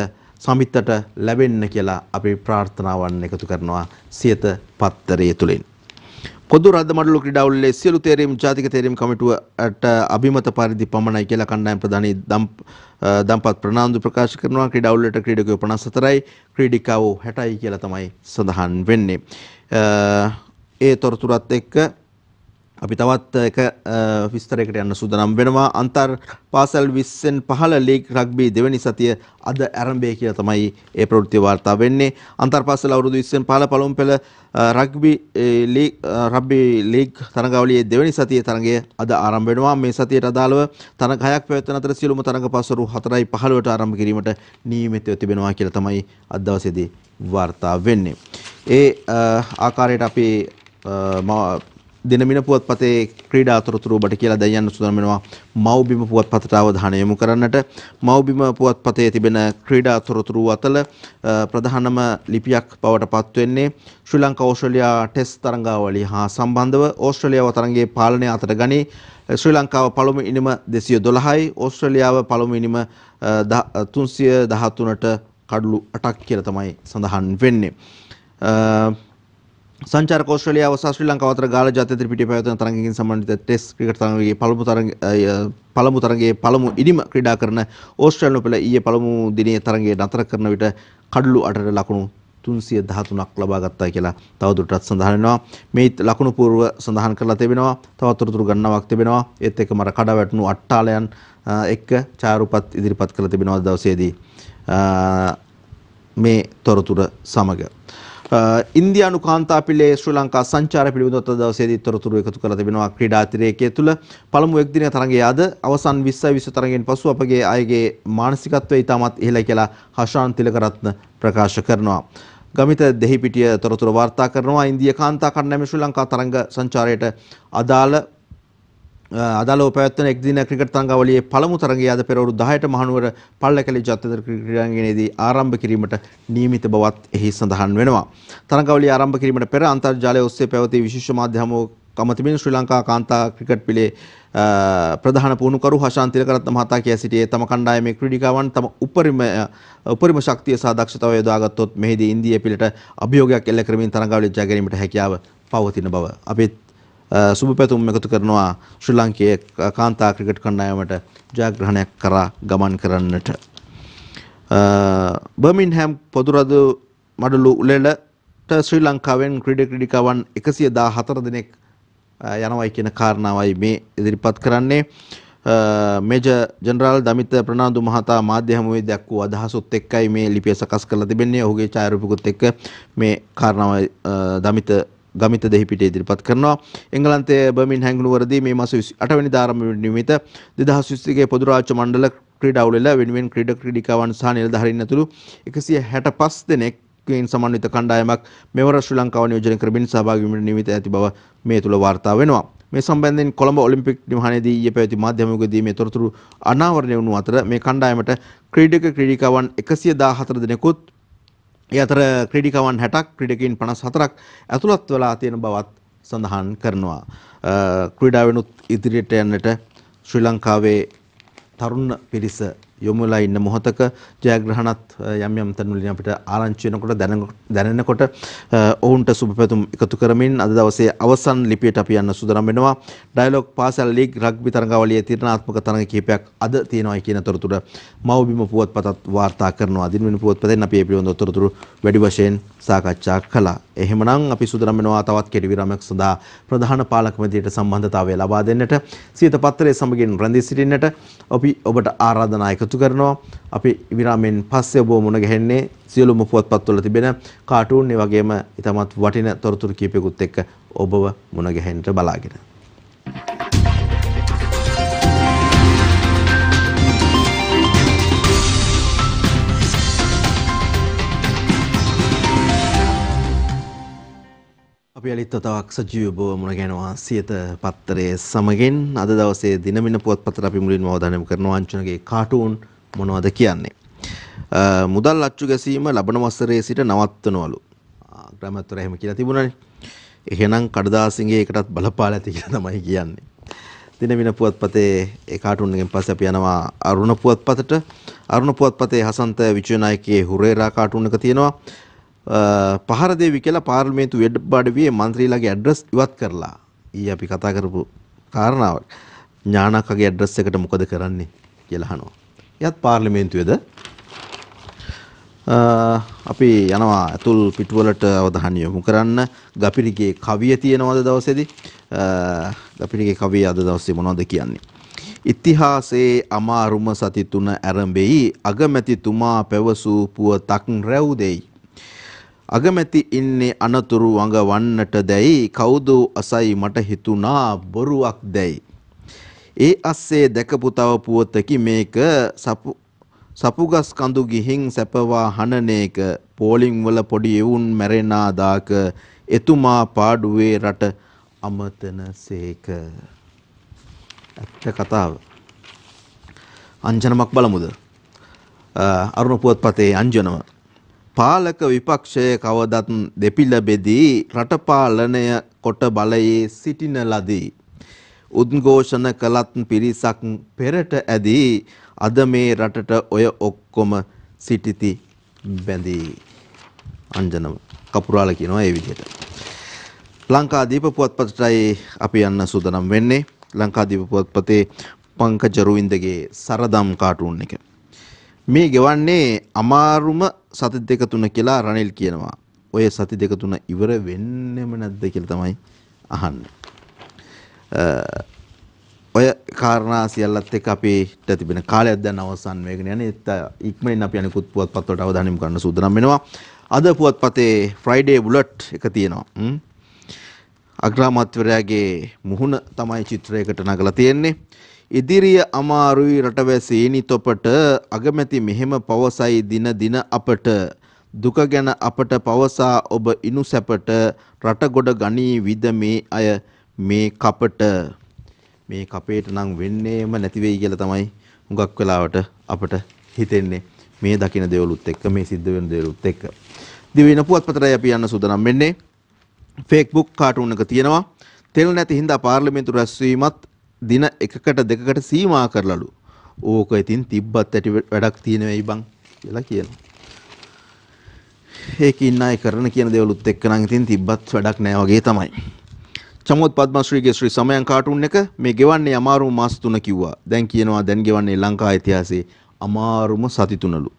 සමිතට ලැබෙන්න කියලා අපි ප්‍රාර්ථනාවන් එකතු කරනවා සියත පත්තරය තුලින්. පොදු රදමඩලු ක්‍රීඩාවලේ සියලු තේරීම් ජාතික තේරීම් කමිටුවට අභිමත පරිදි පමණයි කියලා කණ්ඩායම් ප්‍රධානී දම්පත් ප්‍රනාන්දු ප්‍රකාශ කරනවා. ක්‍රීඩාවලට ක්‍රීඩකයෝ 54යි ක්‍රීඩිකාවෝ 60යි කියලා තමයි සඳහන් වෙන්නේ. ඒ තොරතුරත් එක්ක අපි තවත් එක විස්තරයකට යන්න සූදානම් වෙනවා. අන්තර් පාසල් 20න් 15 ලීග් රග්බි දෙවැනි සතිය අද ආරම්භය කියලා තමයි ඒ ප්‍රවෘත්ති වාර්තා වෙන්නේ. අන්තර් පාසල් අවුරුදු 20න් 15 පළමු පෙළ රග්බි ලීග් තරඟාවලියේ දෙවැනි සතියේ තරඟය අද ආරම්භ වෙනවා. මේ සතියට අදාළව තරඟ 6ක් පැවැත්වෙන අතර සියලුම තරඟ පස්වරු 4:15ට ආරම්භ කිරීමට නියමිතව තිබෙනවා කියලා තමයි අද දවසේදී වාර්තා වෙන්නේ. ඒ ආකාරයට අපි දිනමින පුවත්පතේ ක්‍රීඩා තොරතුරු ඔබට කියලා දැන් යන්න සූදානම් වෙනවා මව්බිම පුවත්පතට අවධානය යොමු කරන්නට. මව්බිම පුවත්පතේ තිබෙන ක්‍රීඩා තොරතුරු අතර ප්‍රධානම ලිපියක් බවට පත් වෙන්නේ ශ්‍රී ලංකා ඕස්ට්‍රේලියා ටෙස්ට් තරඟාවලිය හා සම්බන්ධව ඕස්ට්‍රේලියාව තරඟයේ පාලනය අතර ගනී. ශ්‍රී ලංකාව පළමු ඉනිම 212යි ඕස්ට්‍රේලියාව පළමු ඉනිම 313ට කඩලු 8ක් කියලා තමයි සඳහන් වෙන්නේ. සංචාරක ඕස්ට්‍රේලියාව සහ ශ්‍රී ලංකාව අතර ගාල ජාත්‍යන්තර පිටියේ පැවැත්වෙන තරඟකින් සම්බන්ධිත ටෙස්ට් ක්‍රිකට් තරඟයේ පළමු තරඟයේ පළමු ඉනිම ක්‍රීඩා කරන ඕස්ට්‍රේලියානු පෙළ ඊයේ පළමු දිනයේ තරඟය නතර කරන විට කඩලු 8ට ලකුණු 313ක් ලබා ගත්තා කියලා තවදුරටත් සඳහන් වෙනවා. මේ ලකුණු පූර්ව සඳහන් කරලා තිබෙනවා. තවත් තොරතුරු ගණනාවක් තිබෙනවා. ඒත් එක්කම අර කඩ වැටුණු අට්ටාලයන් එක්ක ඡායාරූපත් ඉදිරිපත් කරලා තිබෙනවා දවසේදී මේ තොරතුර සමග. ඉන්දියානු කාන්තාපිලේ ශ්‍රී ලංකා සංචාර පිළිබඳව දවසේදී තොරතුරු එකතු කරලා තිබෙනවා. ක්‍රීඩා අතිරේකයේ තුල පළමු එක් දින තරඟයේ අද අවසන් 20 තරඟයෙන් පසු අපගේ අයගේ මානසිකත්වය ඉතාමත් ඉහළයි කියලා හෂාන් තිලකරත්න ප්‍රකාශ කරනවා. ගමිත දෙහිපිටිය තොරතුරු වාර්තා කරනවා. ඉන්දියා කාන්තා කණ්ඩායම ශ්‍රී ලංකා තරඟ සංචාරයට අදාළ අදාළව පැවැත්වෙන එක්දින ක්‍රිකට් තරඟාවලියේ පළමු තරඟය අද පෙරවරු 10ට මහනුවර පල්ලකැලි ජාත්‍යන්තර ක්‍රීඩාංගණයේදී ආරම්භ කිරීමට නියමිත බවත් එහි සඳහන් වෙනවා. තරඟාවලිය ආරම්භ කිරීමට පෙර අන්තර්ජාලය ඔස්සේ පැවති විශේෂ මාධ්‍ය හමුවකම තිබෙන ශ්‍රී ලංකා කාන්තා ක්‍රිකට් පිලේ ප්‍රධාන පුහුණුකරු හෂාන් තිලකරත්න මහතා කියා සිටියේ තම කණ්ඩායමේ ක්‍රීඩිකාවන් තම උපරිම ශක්තිය සහ දක්ෂතාවය යොදාගත්තොත් මෙහිදී ඉන්දිය පිලට අභියෝගයක් එල්ල කරමින් තරඟාවලිය ජය ගැනීමට හැකියාව පවතින බව අපිත් සුබ පැතුම් එකතු කරනවා ශ්‍රී ලංකයේ කාන්තා ක්‍රිකට් කණ්ඩායමට ජයග්‍රහණයක් කරා ගමන් කරන්නට. බර්මින්හෑම් පොදුරදු මඩලු උළෙලට ශ්‍රී ලංකාවෙන් ක්‍රීඩිකාවන් 114 දෙනෙක් යනවායි කියන කාරණාවයි මේ ඉදිරිපත් කරන්නේ. මේජර් ජෙනරාල් දමිත ප්‍රනාන්දු මහතා මාධ්‍ය හමුවේ දැක්වූ අදහසොත් එක්කයි මේ ලිපිය සකස් කරලා තිබෙන්නේ. ඔහුගේ ඡායාරූපිකුත් එක්ක මේ කාරණාව ගමිත දෙහිපිට ඉදිරිපත් කරනවා. එංගලන්තයේ බර්මින්හෑම් නුවරදී මේ මාස 28 වෙනිදා ආරම්භ වන නිමිත 2021 පොදු රාජ්‍ය මණ්ඩල ක්‍රීඩා උළෙල වෙනුවෙන් ක්‍රීඩිකාවන් සහ නිලධාරීන් ඇතුළු 165 දෙනෙක්ගෙන් සමන්විත කණ්ඩායමක් මෙවර ශ්‍රී ලංකාව නියෝජනය කරමින් සහභාගී වීමට නියමිත ඇති බව මේ තුල වාර්තා වෙනවා. මේ සම්බන්ධයෙන් කොළඹ ඔලිම්පික් නිවහනේදී ඊයේ පැවති මාධ්‍ය හමුවකදී මේ තොරතුරු අනාවරණය වුණු අතර මේ කණ්ඩායමට ක්‍රීඩිකාවන් 114 දෙනෙකුත් ඒ අතර ක්‍රීඩිකාවන් 60ක් ක්‍රීඩකයන් 54ක් ඇතුළත් වෙලා තියෙන බවත් සඳහන් කරනවා. ක්‍රීඩාවෙනුත් ඉදිරියට යන්නට ශ්‍රී ලංකාවේ තරුණ පිරිස යොමු වෙලා ඉන්න මොහොතක ජයග්‍රහණත් යම් තැන්වලින් අපිට ආරංචි වෙනකොට දැනෙනකොට ඔවුන්ට සුබ පැතුම් එකතු කරමින් අද දවසේ අවසන් ලිපියට අපි යන්න සූදානම් වෙනවා. ඩයලොග් පාසල් ලීග් රග්බි තරඟාවලියේ තීරණාත්මක තරඟ කිහිපයක් අද තියෙනවායි කියන තොරතුර මව්බිම පුවත්පතත් වාර්තා කරනවා. දිනවෙන පුවත්පතෙන් අපි මේ පිළිබඳව තොරතුරු වැඩි වශයෙන් සාකච්ඡා කළා. එහෙමනම් අපි සූදානම් වෙනවා තවත් කෙටි විරාමයක් සඳහා ප්‍රධාන පාලක මැදිරියට සම්බන්ධතාවය ලබා දෙන්නට සියත පත්‍රයේ සමගින් රැඳී සිටින්නට අපි ඔබට ආරාධනා එකතු කරනවා. අපි විරාමයෙන් පස්සේ ඔබ මුණ ගැහෙන්නේ සියලුම පුවත්පත්වල තිබෙන කාටූන් ඒ වගේම ඉතාමත් වටින තොරතුරු කීපයකුත් එක්ක ඔබව මුණ ගැහෙන්නට බලාගෙන. අපි අලිත් තවක් සජීව බව මුණ ගැහෙනවා සියත පත්‍රයේ සමගින්. අද දවසේ දිනමින පුවත්පතට අපි මුලින්ම අවධානය යොමු කරනවා අංචනගේ කාටූන් මොනවද කියන්නේ. මුදල් අච්චු ගැසීම ලබන වසරේ සිට නවත්වනවලු. ග්‍රාමත්වර එහෙම කියලා තිබුණානේ. එහෙනම් කඩදාසින්ගේ එකටත් බලපාලා ඇති කියලා තමයි කියන්නේ. දිනමින පුවත්පතේ ඒ කාටූන් එකෙන් පස්සේ අපි යනවා අරුණ පුවත්පතට. අරුණ පුවත්පතේ හසන්ත විජයනායකගේ හුරේරා කාටූන් එක තියෙනවා. පහර දෙවි කියලා පාර්ලිමේන්තු වෙඩ්බඩවියේ മന്ത്രിලාගේ ඇඩ්‍රස් ඉවත් කරලා. ඊයේ අපි කතා කරපු කාරණාවක්. ඥානකගේ ඇඩ්‍රස් එකට මොකද කරන්නේ කියලා අහනවා. යත් පාර්ලිමේන්තුවේද අපි යනවා අතුල් පිටුවලට අවධානය යොමු කරන්න. ගපිරිගේ කවිය තියෙනවද දවසේදී? ගපිරිගේ කවිය අද දවසේ මොනවද කියන්නේ? ඉතිහාසයේ අමාරුම සති තුන ආරම්භෙයි අගමැතිතුමා පැවසූ පුවතක් රැව් දෙයි. අගමැති ඉන්නේ අනතුරු වඟවන්නට දැයි කවුද අසයි මට හිතුණා බොරුවක් දැයි. ඒ අස්සේ දැකපු තව පුවතකි මේක සපුගස් කඳු ගිහින් සැපවා හනනේක පෝලිං වල පොඩි එවුන් මැරෙනා දාක එතුමා පාඩුවේ රට අමතනසේක. ඇත්ත කතාව. අංජනමක් බලමුද? අරුණ පුවත්පතේ අංජනම. පාලක විපක්ෂය කවදත් දෙපිළ බෙදී රට පාලනය කොට බලයේ සිටින ලදී. උද්ඝෝෂණ කළත් පිරිසක් පෙරට ඇදී අද මේ රටට ඔය ඔක්කොම සිටිති බැඳී. අංජනම කපුරාල කියනවා ඒ විදිහට. ලංකාදීප පුවත්පතටයි අපි යන්න සූදානම් වෙන්නේ. ලංකාදීප පුවත්පතේ පංකජ රුවින්දගේ සරදම් කාටූන් එක. මේ ගෙවන්නේ අමාරුම සති දෙක තුන කියලා රනිල් කියනවා. ඔය සති දෙක තුන ඉවර වෙන්නෙම නැද්ද කියලා තමයි අහන්නේ. ඔය කාරණා සියල්ලත් එක්ක අපිට තිබෙන කාලයක් දැන් අවසන් වෙගෙන යන්නේ. ඉක්මනින් අපි අනිකුත් පුවත්පත් වලට අවධානය යොමු කරන්න සූදානම් වෙනවා. අද පුවත්පතේ ෆ්‍රයිඩේ බුලට් එක තියෙනවා. අග්‍රාමාත්‍යවරයාගේ මුහුණ තමයි චිත්‍රයකට නගලා තියෙන්නේ. ඉදිරිය අමාරුයි රටවැසීනි තොපට අගමැති මෙහෙම පවසයි දින දින අපට දුක ගැන අපට පවසා ඔබ ඉනු සැපට රට ගොඩ ගනී විද මේ අය මේ කපට මේ කපේට නම් වෙන්නේම නැති වෙයි කියලා තමයි හුඟක් වෙලාවට අපට හිතෙන්නේ මේ දකින්න දේවලුත් එක්ක මේ සිද්ධ වෙන දේවලුත් එක්ක. දිවින පුවත්පතටයි අපි යන්න සූදානම් වෙන්නේ. Facebook කාටුන් එක තියෙනවා. තෙල් නැති හින්දා පාර්ලිමේන්තු රැස්වීමත් දින 1කට 2කට සීමා කරලලු. ඕක ඉතින් තිබ්බත් ඇති වැඩක් තියෙන වෙයි බං කියලා කියනවා. ඒකින් ණය කරන කියන දේවලුත් එක්ක නම් ඉතින් තිබ්බත් වැඩක් නෑ වගේ තමයි. චමෝත් පද්මශ්‍රීගේ ශ්‍රී සමයන් කාටුන් එක මේ ගෙවන්නේ අමාරුම මාස 3 කිව්වා. දැන් කියනවා දැන් ගෙවන්නේ ලංකා ඉතිහාසයේ අමාරුම සති 3ලු.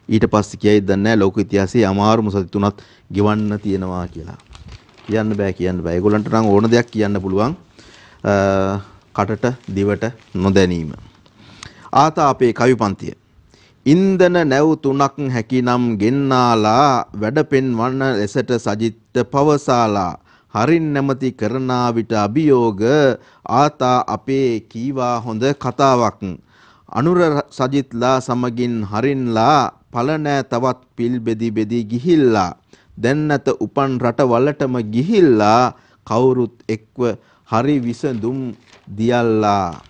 ඊට පස්සේ කියයිද දන්නේ නැහැ ලෝක ඉතිහාසයේ අමාරුම සති 3ක් ගෙවන්න තියෙනවා කියලා. කියන්න බෑ. ඒගොල්ලන්ට නම් ඕන දෙයක් කියන්න පුළුවන්. කටට දිවට නොදැනීම. ආතාපේ කවි පන්තිය. ඉන්දන නැව් 3ක් හැකිනම් ගෙන්නාලා වැඩ පෙන්වන්න ලෙසට සජිත්ට පවසාලා හරින් නැමති කරනා විට අභියෝග ආතා අපේ කීවා හොඳ කතාවක් අනුර සජිත්ලා සමගින් හරින්ලා පලනෑ තවත් පිල් බෙදි ගිහිල්ලා දැන් නැත උපන් රටවලටම ගිහිල්ලා කවුරුත් එක්ව හරි විසඳුම් දියල්ලා.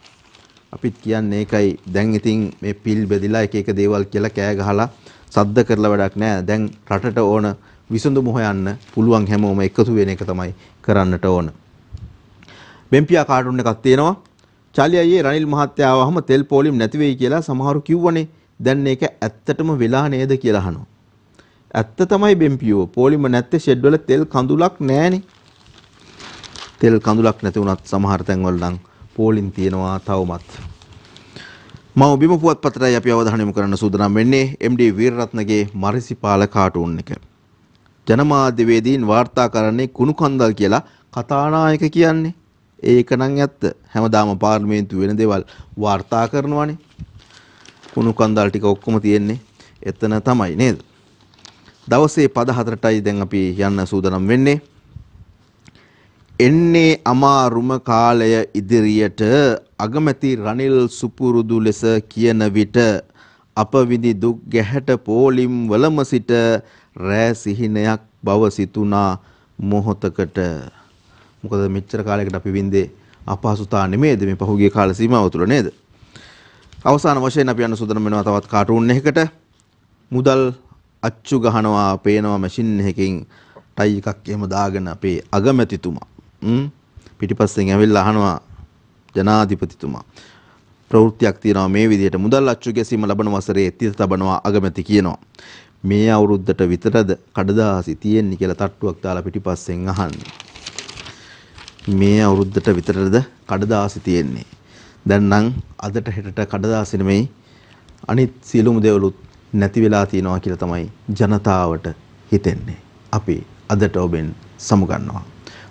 අපිත් කියන්නේ ඒකයි. දැන් ඉතින් මේ පිල් බෙදිලා එක දේවල් කියලා කෑ ගහලා සද්ද කරලා වැඩක් නැහැ. දැන් රටට ඕන විසඳුම හොයන්න පුළුවන් හැමෝම එකතු වෙන එක තමයි කරන්නට ඕන. බෙම්පියා කාටුන් එකක් තියෙනවා. චාලි අයියේ රනිල් මහත්තයා ආවහම තෙල් පොලිම් නැති වෙයි කියලා සමහරු කිව්වනේ. දැන් මේක ඇත්තටම වෙලා නේද කියලා අහනවා. ඇත්ත තමයි බෙම්පියෝ. පොලිම නැත්තේ ෂෙඩ් වල තෙල් කඳුලක් නැහනේ. තෙල් කඳුලක් නැති වුණත් සමහර තැන්වල නම් පොලිම් තියෙනවා තවමත්. මම බිම පුවත්පතටයි අපි අවධානය යොමු කරන්න සූදානම් වෙන්නේ MD වීරරත්නගේ මරිසිපාල කාටුන් එක. ජනමාධ්‍යවේදීන් වාර්තා කරන්නේ කුණු කන්දල් කියලා කතානායක කියන්නේ. ඒක නම් ඇත්ත. හැමදාම පාර්ලිමේන්තු වෙන දේවල් වාර්තා කරනවානේ. කුණු කන්දල් ටික ඔක්කොම තියෙන්නේ එතන තමයි නේද? දවසේ පද 4ටයි දැන් අපි යන්න සූදානම් වෙන්නේ. එන්නේ අමාරුම කාලය ඉදිරියට අගමැති රනිල් සුපුරුදු ලෙස කියන විට අප විඳි දුක් ගැහැට පෝලිම් වලම සිට රෑ සිහිනයක් බව සිතුනා මොහොතකට. මොකද මෙච්චර කාලයකට අපි විඳේ අපහසුතා නෙමෙයිද මේ පහුගිය කාල සීමාව තුළ නේද? අවසාන වශයෙන් අපි යන සූදානම් වෙනවා තවත් කාටුන් එකකට. මුදල් අච්චු ගහනවා පේනවා මැෂින් එකකින් ටයි එකක් එහෙම දාගෙන අපේ අගමැතිතුමා පිටිපස්සෙන් ඇවිල්ලා අහනවා ජනාධිපතිතුමා ප්‍රවෘත්තියක් තියෙනවා මේ විදිහට මුදල් අච්චු ගැසීම ලබන වසරේ තිත තබනවා අගමැති කියනවා. මේ අවුරුද්දට විතරද කඩදාසි තියෙන්නේ කියලා තට්ටුවක් දාලා පිටිපස්සෙන් අහන්නේ. මේ අවුරුද්දට විතරද කඩදාසි තියෙන්නේ. දැන් නම් අදට හෙටට කඩදාසි නෙමෙයි අනිත් සියලුම දේවලුත් නැති වෙලා තියෙනවා කියලා තමයි ජනතාවට හිතෙන්නේ. අපි අදට ඔබෙන් සමුගන්නවා.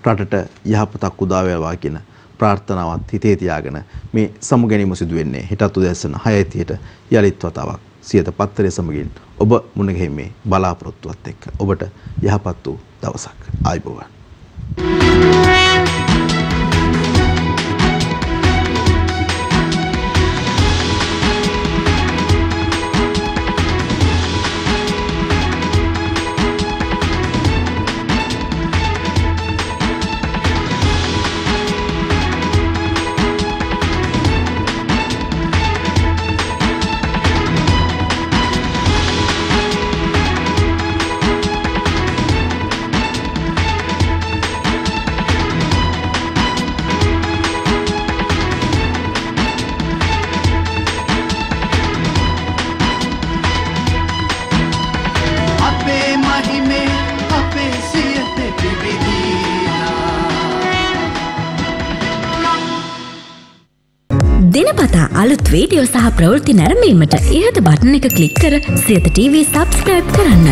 රටට යහපතක් උදා වේවා කියන ප්‍රාර්ථනාවත් හිතේ තියාගෙන මේ සමුගැනීම සිදු වෙන්නේ හෙටත් උදෑසන 6:30ට යලිත් වතාවක් සියත පත්තරේ සමගින් ඔබ මුණ ගැහිීමේ බලාපොරොත්තුවත් එක්ක ඔබට යහපත් වූ දවසක්. ආයුබෝවන්. දිනපතා අලුත් වීඩියෝ සහ ප්‍රවෘත්ති නැරඹීමට ඉහත බටන් එක ක්ලික් කර සියත TV සබ්ස්ක්‍රයිබ් කරන්න.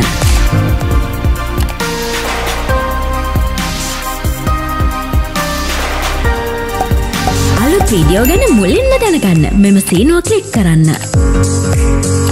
අලුත් වීඩියෝ ගැන මුලින්ම දැනගන්න මෙම සීනුව ක්ලික් කරන්න.